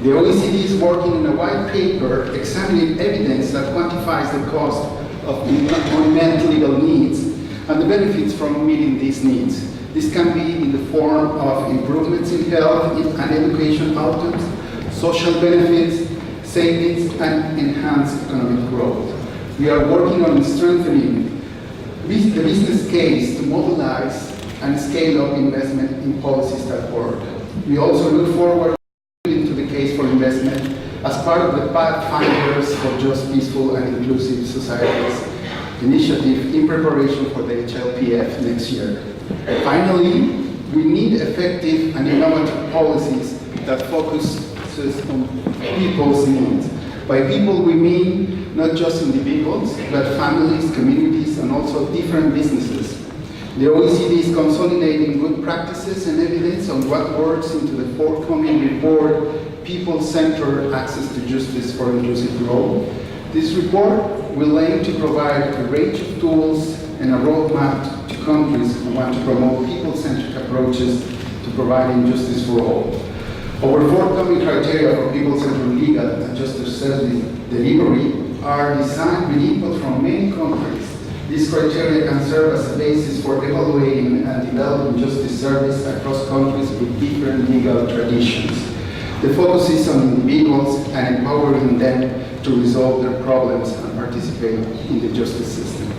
The OECD is working on a white paper examining evidence that quantifies the cost of unmet legal needs and the benefits from meeting these needs. This can be in the form of improvements in health and education outcomes, social benefits, savings, and enhanced economic growth. We are working on strengthening the business case to mobilize and scale up investment in policies that work. We also look forward to the case for investment as part of the Pathfinders for Just, Peaceful, and Inclusive Societies initiative in preparation for the HLPF next year. Finally, we need effective and innovative policies that focuses on people's needs. By people, we mean not just individuals, but families, communities, and also different businesses. The OECD is consolidating good practices and evidence on what works into the forthcoming report, People-Centered Access to Justice for Inclusive Growth. This report will aim to provide a range of tools and a roadmap to countries who want to promote people-centric approaches to providing justice for all. Our forthcoming criteria for people-centered legal and justice service delivery are designed with input from many countries. These criteria can serve as a basis for evaluating and developing justice service across countries with different legal traditions. The focus is on individuals and empowering them to resolve their problems and participate in the justice system.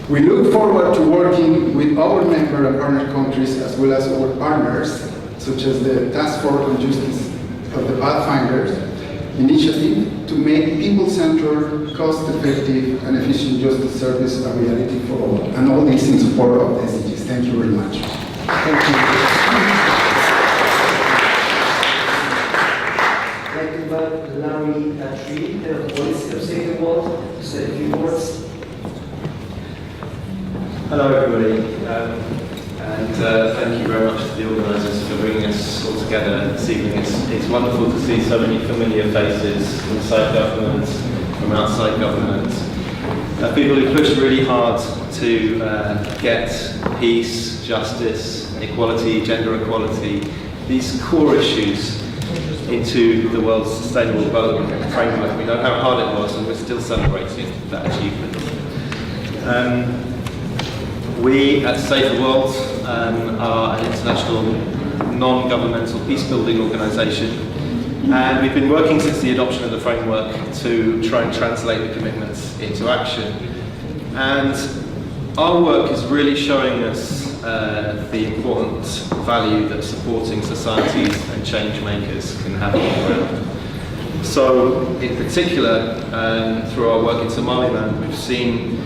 We look forward to working with our member and partner countries as well as our partners, such as the Task Force on Justice of the Pathfinders initiative, to make people-centered, cost-effective, and efficient justice service a reality for all. And all this in support of the SDGs. Thank you very much. Thank you. I'd like to invite Larry Tree, Head of Policy of Save the World, to say a few words. Hello everybody, and thank you very much to the organisers for bringing us all together this evening. It's wonderful to see so many familiar faces from inside government, from outside government, people who pushed really hard to get peace, justice, equality, gender equality, these core issues into the world's sustainable development framework. We know how hard it was, and we're still celebrating that achievement. We at Save the World are an international non-governmental peace-building organisation, and we've been working since the adoption of the framework to try and translate the commitments into action. And our work is really showing us the important value that supporting societies and change makers can have on the ground. So, in particular, through our work in Somaliland, we've seen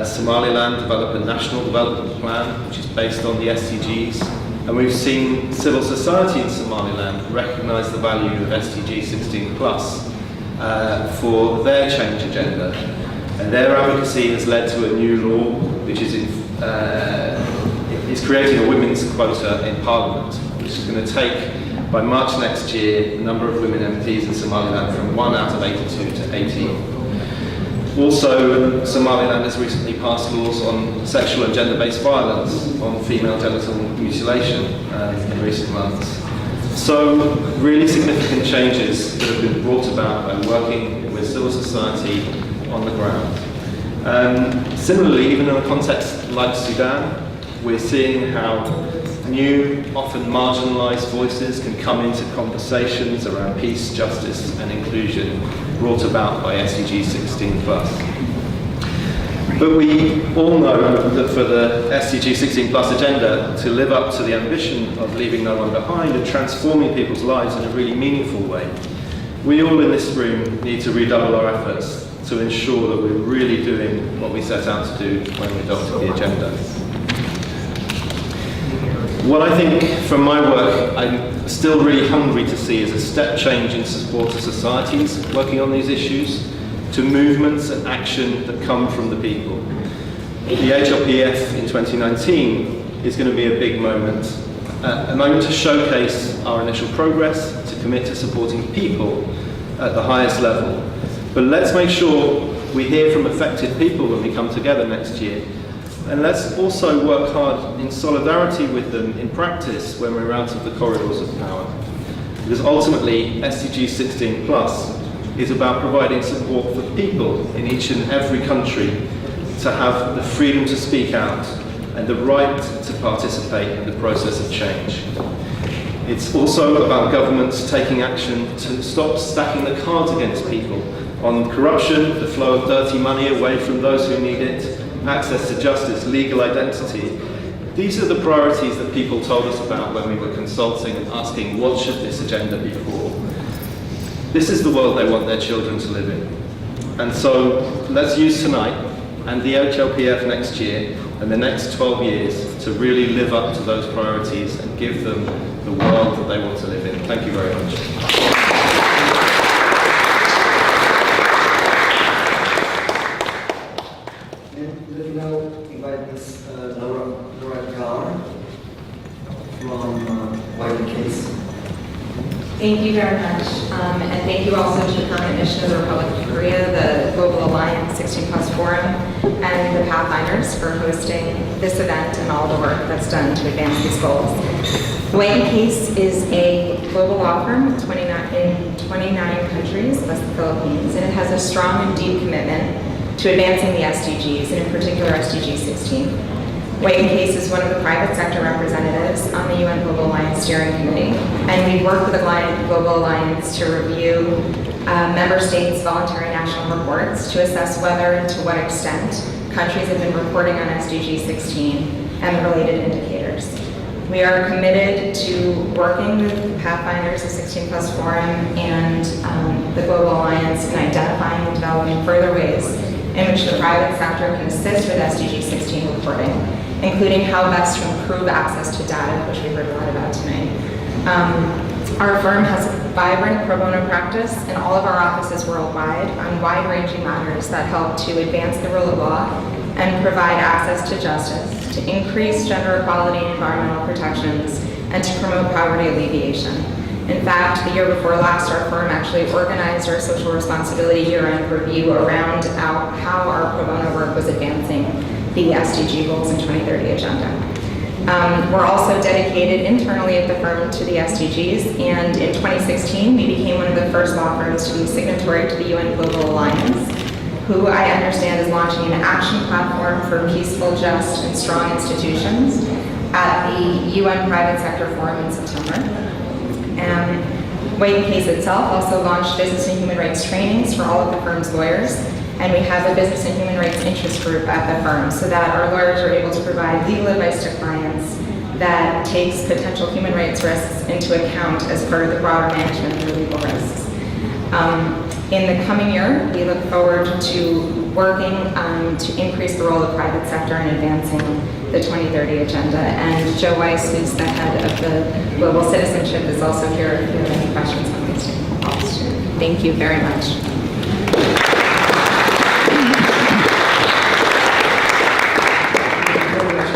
Somaliland develop a national development plan, which is based on the SDGs, and we've seen civil society in Somaliland recognise the value of SDG16 plus for their change agenda, and their advocacy has led to a new law which is creating a women's quota in Parliament, which is going to take, by March next year, the number of women MPs in Somaliland from 1 out of 82 to 18. Also, Somaliland has recently passed laws on sexual and gender-based violence, on female genital mutilation in recent months. So, really significant changes that have been brought about by working with civil society on the ground. Similarly, even in a context like Sudan, we're seeing how new, often marginalised voices can come into conversations around peace, justice and inclusion brought about by SDG 16+. But we all know that for the SDG 16+ agenda to live up to the ambition of leaving no one behind and transforming people's lives in a really meaningful way, we all in this room need to redouble our efforts to ensure that we're really doing what we set out to do when we adopted the agenda. What I think from my work I'm still really hungry to see is a step change in support to societies working on these issues, to movements and action that come from the people. The HLPF in 2019 is going to be a big moment to showcase our initial progress, to commit to supporting people at the highest level. But let's make sure we hear from affected people when we come together next year. And let's also work hard in solidarity with them in practice when we're out of the corridors of power. Because ultimately, SDG 16+ is about providing support for people in each and every country to have the freedom to speak out and the right to participate in the process of change. It's also about governments taking action to stop stacking the cards against people on corruption, the flow of dirty money away from those who need it, access to justice, legal identity. These are the priorities that people told us about when we were consulting and asking what should this agenda be for. This is the world they want their children to live in. And so let's use tonight and the HLPF next year and the next 12 years to really live up to those priorities and give them the world that they want to live in. Thank you very much. Thank you very much, and thank you also to the Permanent Mission of the Republic of Korea, the Global Alliance 16+ Forum, and the Pathfinders for hosting this event and all the work that's done to advance these goals. White & Case is a global law firm in 29 countries, plus the Philippines, and it has a strong and deep commitment to advancing the SDGs, and in particular SDG 16. White & Case is one of the private sector representatives on the UN Global Alliance Steering Committee, and we've worked with the Global Alliance to review member states' voluntary national reports to assess whether and to what extent countries have been reporting on SDG16 and the related indicators. We are committed to working with Pathfinders, the 16 Plus Forum, and the Global Alliance in identifying and developing further ways in which the private sector can assist with SDG16 reporting, including how best to improve access to data, which we heard a lot about tonight. Our firm has a vibrant pro bono practice in all of our offices worldwide on wide-ranging matters that help to advance the rule of law and provide access to justice, to increase gender equality and environmental protections, and to promote poverty alleviation. In fact, the year before last, our firm actually organized our social responsibility year-end review around how our pro bono work was advancing the SDG goals and 2030 agenda. We're also dedicated internally at the firm to the SDGs, and in 2016, we became one of the first law firms to be signatory to the UN Global Alliance, who I understand is launching an action platform for peaceful, just, and strong institutions at the UN Private Sector Forum in September. White Case itself also launched business and human rights trainings for all of the firm's lawyers, and we have a business and human rights interest group at the firm so that our lawyers are able to provide legal advice to clients that takes potential human rights risks into account as part of the broader management of their legal risks. In the coming year, we look forward to working to increase the role of the private sector in advancing the 2030 agenda. And Joe Weiss, who's the head of the Global Citizenship, is also here if you have any questions on these two. Thank you very much.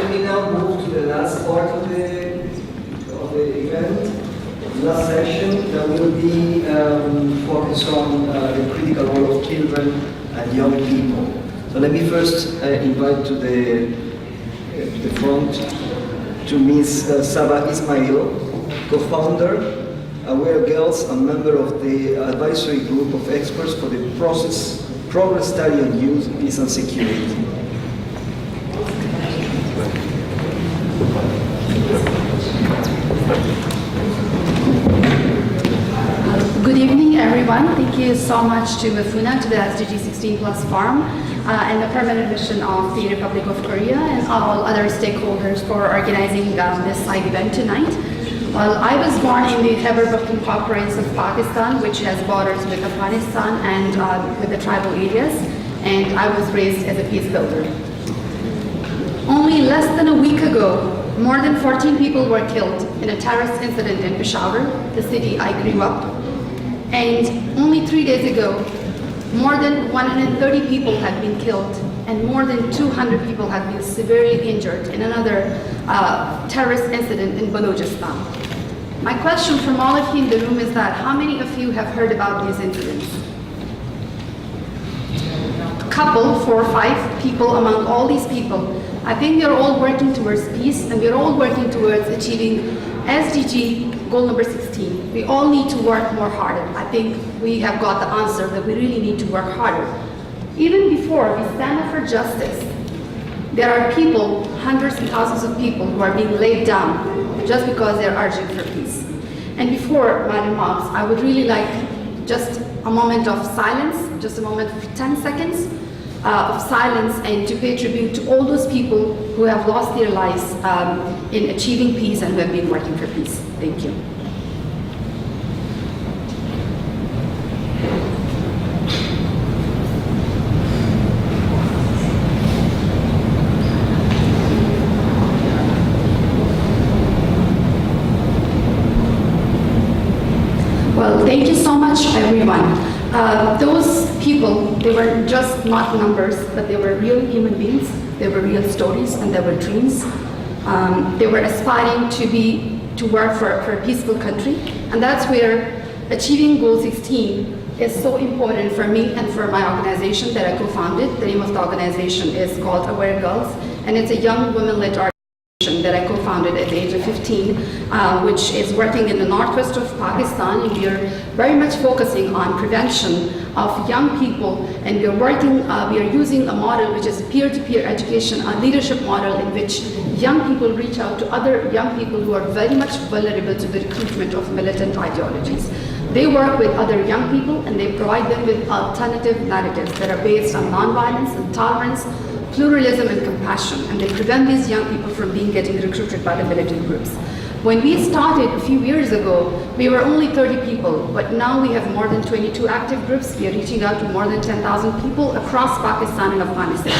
We now move to the last part of the event. Last session that will be focused on the critical role of children and young people. So let me first invite to the front to Ms. Saba Ismail, co-founder, Aware Girls, and member of the advisory group of experts for the progress study on youth, peace and security. Good evening, everyone. Thank you so much to Mifuna, to the SDG16 Plus Forum, and the Permanent Mission of the Republic of Korea, and all other stakeholders for organizing this side event tonight. Well, I was born in the Khyber Pakhtunkhwa province of Pakistan, which has borders with Afghanistan and with the tribal areas, and I was raised as a peace builder. Only less than a week ago, more than 14 people were killed in a terrorist incident in Peshawar, the city I grew up. And only 3 days ago, more than 130 people had been killed and more than 200 people have been severely injured in another terrorist incident in Balochistan. My question from all of you in the room is that how many of you have heard about these incidents? A couple, 4 or 5 people among all these people. I think we are all working towards peace and we are all working towards achieving SDG goal number 16. We all need to work more harder. I think we have got the answer that we really need to work harder. Even before we stand up for justice, there are people, hundreds and thousands of people who are being laid down just because they're urging for peace. And before my remarks, I would really like just a moment of silence, just a moment of 10 seconds of silence, and to pay tribute to all those people who have lost their lives in achieving peace and who have been working for peace. Thank you. Well, thank you so much, everyone. Those people, they were just not numbers, but they were real human beings. They were real stories, and they were dreams. They were aspiring to work for a peaceful country, and that's where achieving Goal 16 is so important for me and for my organization that I co-founded. The name of the organization is called Aware Girls, and it's a young women-led organization that I co-founded at the age of 15, which is working in the northwest of Pakistan, and we are very much focusing on prevention of young people, and we are using a model which is peer-to-peer education, a leadership model in which young people reach out to other young people who are very much vulnerable to the recruitment of militant ideologies. They work with other young people and they provide them with alternative narratives that are based on nonviolence and tolerance, pluralism and compassion, and they prevent these young people from getting recruited by the militant groups. When we started a few years ago, we were only 30 people, but now we have more than 22 active groups. We are reaching out to more than 10,000 people across Pakistan and Afghanistan.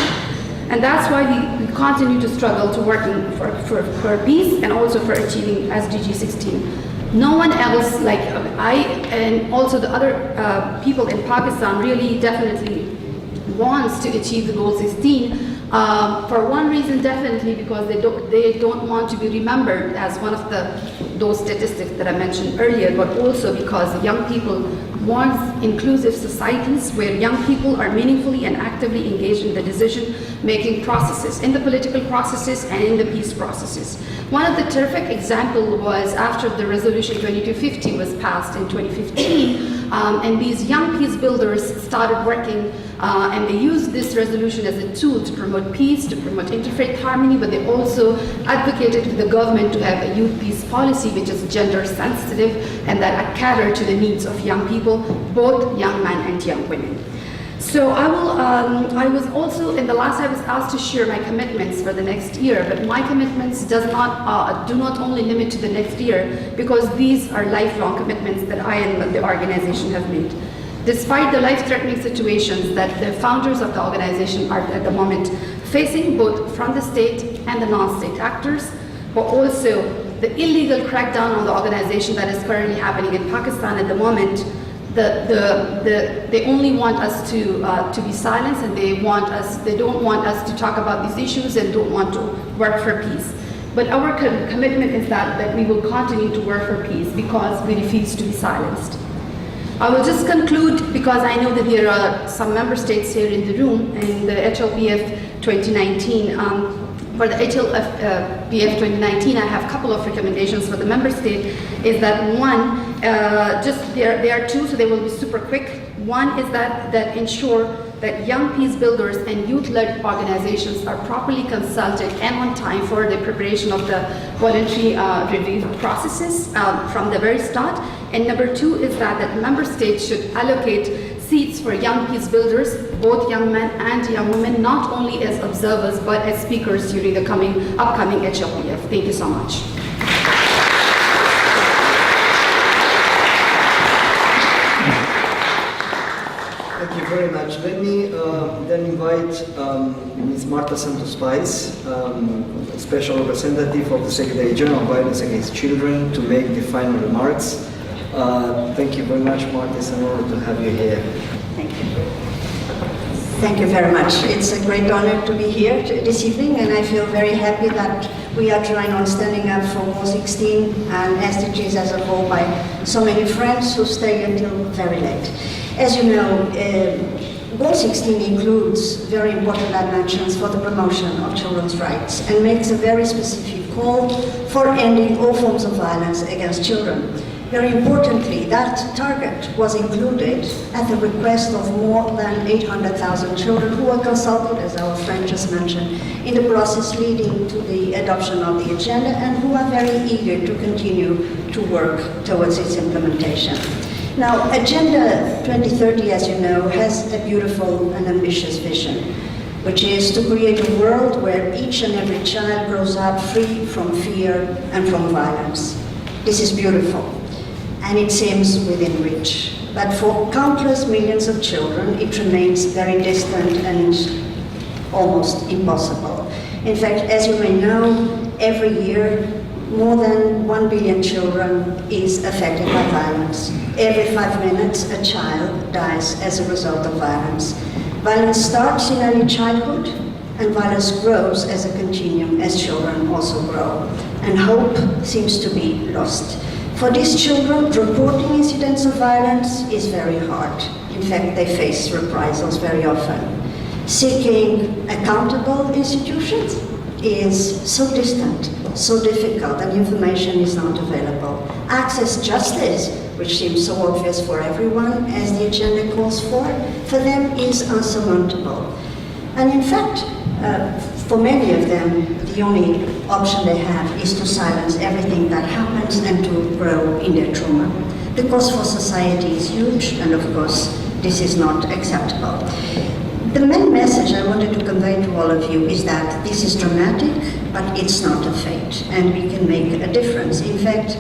And that's why we continue to struggle to working for peace and also for achieving SDG 16. No one else, like I and also the other people in Pakistan, really definitely wants to achieve the goal 16. For one reason, definitely because they don't want to be remembered as one of those statistics that I mentioned earlier, but also because young people want inclusive societies where young people are meaningfully and actively engaged in the decision-making processes, in the political processes and in the peace processes. One of the terrific examples was after the resolution 2250 was passed in 2015, and these young peace builders started working and they used this resolution as a tool to promote peace, to promote interfaith harmony, but they also advocated to the government to have a youth peace policy which is gender sensitive and that cater to the needs of young people, both young men and young women. So I was also, in the last I was asked to share my commitments for the next year, but my commitments do not only limit to the next year, because these are lifelong commitments that I and the organization have made. Despite the life-threatening situations that the founders of the organization are at the moment facing, both from the state and the non-state actors, but also the illegal crackdown on the organization that is currently happening in Pakistan at the moment, they only want us to be silenced, and they don't want us to talk about these issues and don't want to work for peace. But our commitment is that we will continue to work for peace because we refuse to be silenced. I will just conclude because I know that there are some member states here in the room in the HLPF 2019. For the HLPF 2019, I have a couple of recommendations for the member state. Is that one, there are two, so they will be super quick. One is that ensure that young peace builders and youth-led organizations are properly consulted and on time for the preparation of the voluntary review processes from the very start. And number two is that member states should allocate seats for young peace builders, both young men and young women, not only as observers but as speakers during the upcoming HLPF. Thank you so much. Thank you very much. Let me then invite Ms. Marta Santos-Pais, Special Representative of the Secretary General on Violence Against Children, to make the final remarks. Thank you very much, Marta. It's an honor to have you here. Thank you. Thank you very much. It's a great honor to be here this evening, and I feel very happy that we are joined on standing up for Goal 16 and SDGs as a whole by so many friends who stay until very late. As you know, Goal 16 includes very important dimensions for the promotion of children's rights and makes a very specific call for ending all forms of violence against children. Very importantly, that target was included at the request of more than 800,000 children who were consulted, as our friend just mentioned, in the process leading to the adoption of the agenda and who are very eager to continue to work towards its implementation. Now, Agenda 2030, as you know, has a beautiful and ambitious vision, which is to create a world where each and every child grows up free from fear and from violence. This is beautiful, and it seems within reach. But for countless millions of children, it remains very distant and almost impossible. In fact, as you may know, every year, more than 1 billion children is affected by violence. Every 5 minutes, a child dies as a result of violence. Violence starts in early childhood, and violence grows as a continuum as children also grow. And hope seems to be lost. For these children, reporting incidents of violence is very hard. In fact, they face reprisals very often. Seeking accountable institutions is so distant, so difficult, and information is not available. Access justice, which seems so obvious for everyone, as the agenda calls for them is unsurmountable. And in fact, for many of them, the only option they have is to silence everything that happens and to grow in their trauma. The cost for society is huge, and of course, this is not acceptable. The main message I wanted to convey to all of you is that this is dramatic, but it's not a fate, and we can make a difference. In fact,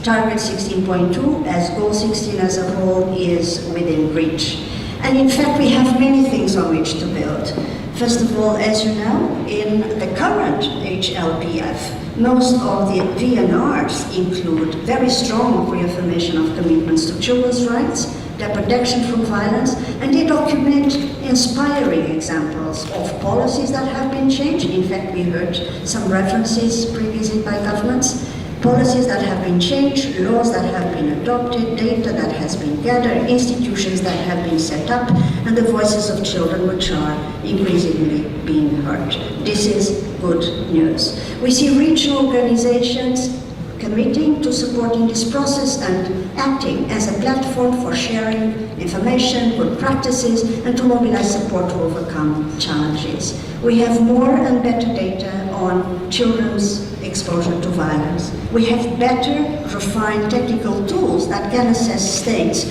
Target 16.2, as Goal 16 as a whole, is within reach. And in fact, we have many things on which to build. First of all, as you know, in the current HLPF, most of the VNRs include very strong reaffirmation of commitments to children's rights, their protection from violence, and they document inspiring examples of policies that have been changed. In fact, we heard some references previously by governments. Policies that have been changed, laws that have been adopted, data that has been gathered, institutions that have been set up, and the voices of children which are increasingly being heard. This is good news. We see regional organizations committing to supporting this process and acting as a platform for sharing information, good practices, and to mobilize support to overcome challenges. We have more and better data on children's exposure to violence. We have better, refined technical tools that can assist states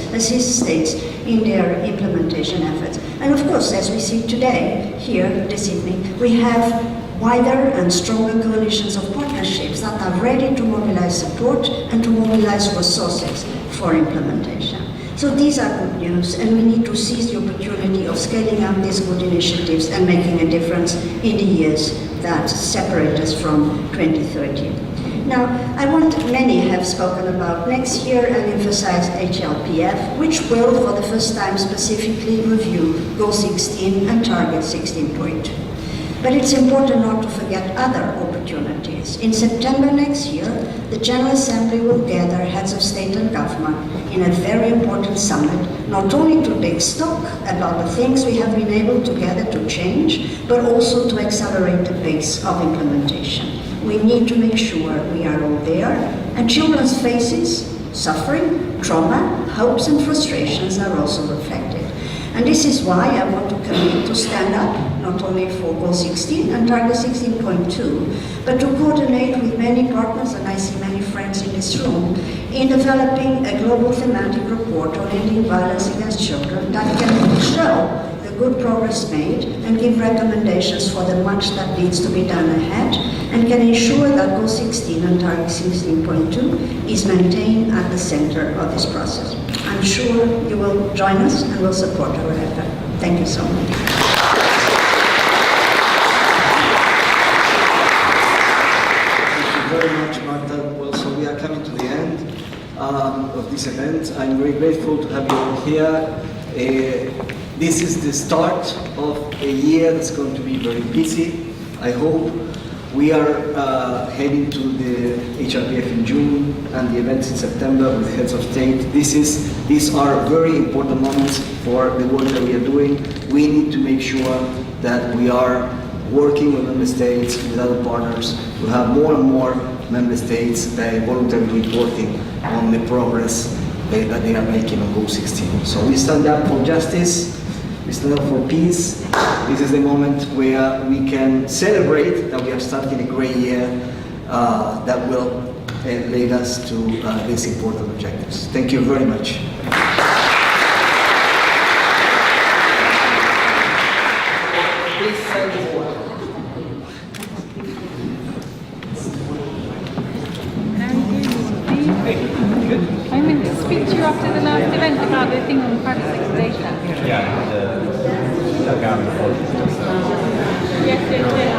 in their implementation efforts. And of course, as we see today, here this evening, we have wider and stronger coalitions of partnerships that are ready to mobilize support and to mobilize resources for implementation. So these are good news, and we need to seize the opportunity of scaling up these good initiatives and making a difference in the years that separate us from 2030. Now, many have spoken about next year and emphasized HLPF, which will, for the first time, specifically review Goal 16 and Target 16.2. But it's important not to forget other opportunities. In September next year, the General Assembly will gather heads of state and government in a very important summit, not only to take stock about the things we have been able together to change, but also to accelerate the pace of implementation. We need to make sure we are all there, and children's faces, suffering, trauma, hopes and frustrations are also reflected. And this is why I want to commit to stand up, not only for Goal 16 and Target 16.2, but to coordinate with many partners, and I see many friends in this room, in developing a global thematic report on ending violence against children that can show the good progress made and give recommendations for the much that needs to be done ahead, and can ensure that Goal 16 and Target 16.2 is maintained at the center of this process. I'm sure you will join us and will support our effort. Thank you so much. Thank you very much, Marta. Well, so we are coming to the end of this event. I'm very grateful to have you all here. This is the start of a year that's going to be very busy. I hope we are heading to the HLPF in June and the events in September with heads of state. These are very important moments for the work that we are doing. We need to make sure that we are working with member states, with other partners, to have more and more member states voluntarily reporting on the progress that they are making on Goal 16. So we stand up for justice. We stand up for peace. This is the moment where we can celebrate that we have started a great year that will lead us to these important objectives. Thank you very much. Please sign this board. I meant to speak to you after the last event about the thing on participation. Yeah, the Yes, yes, yes.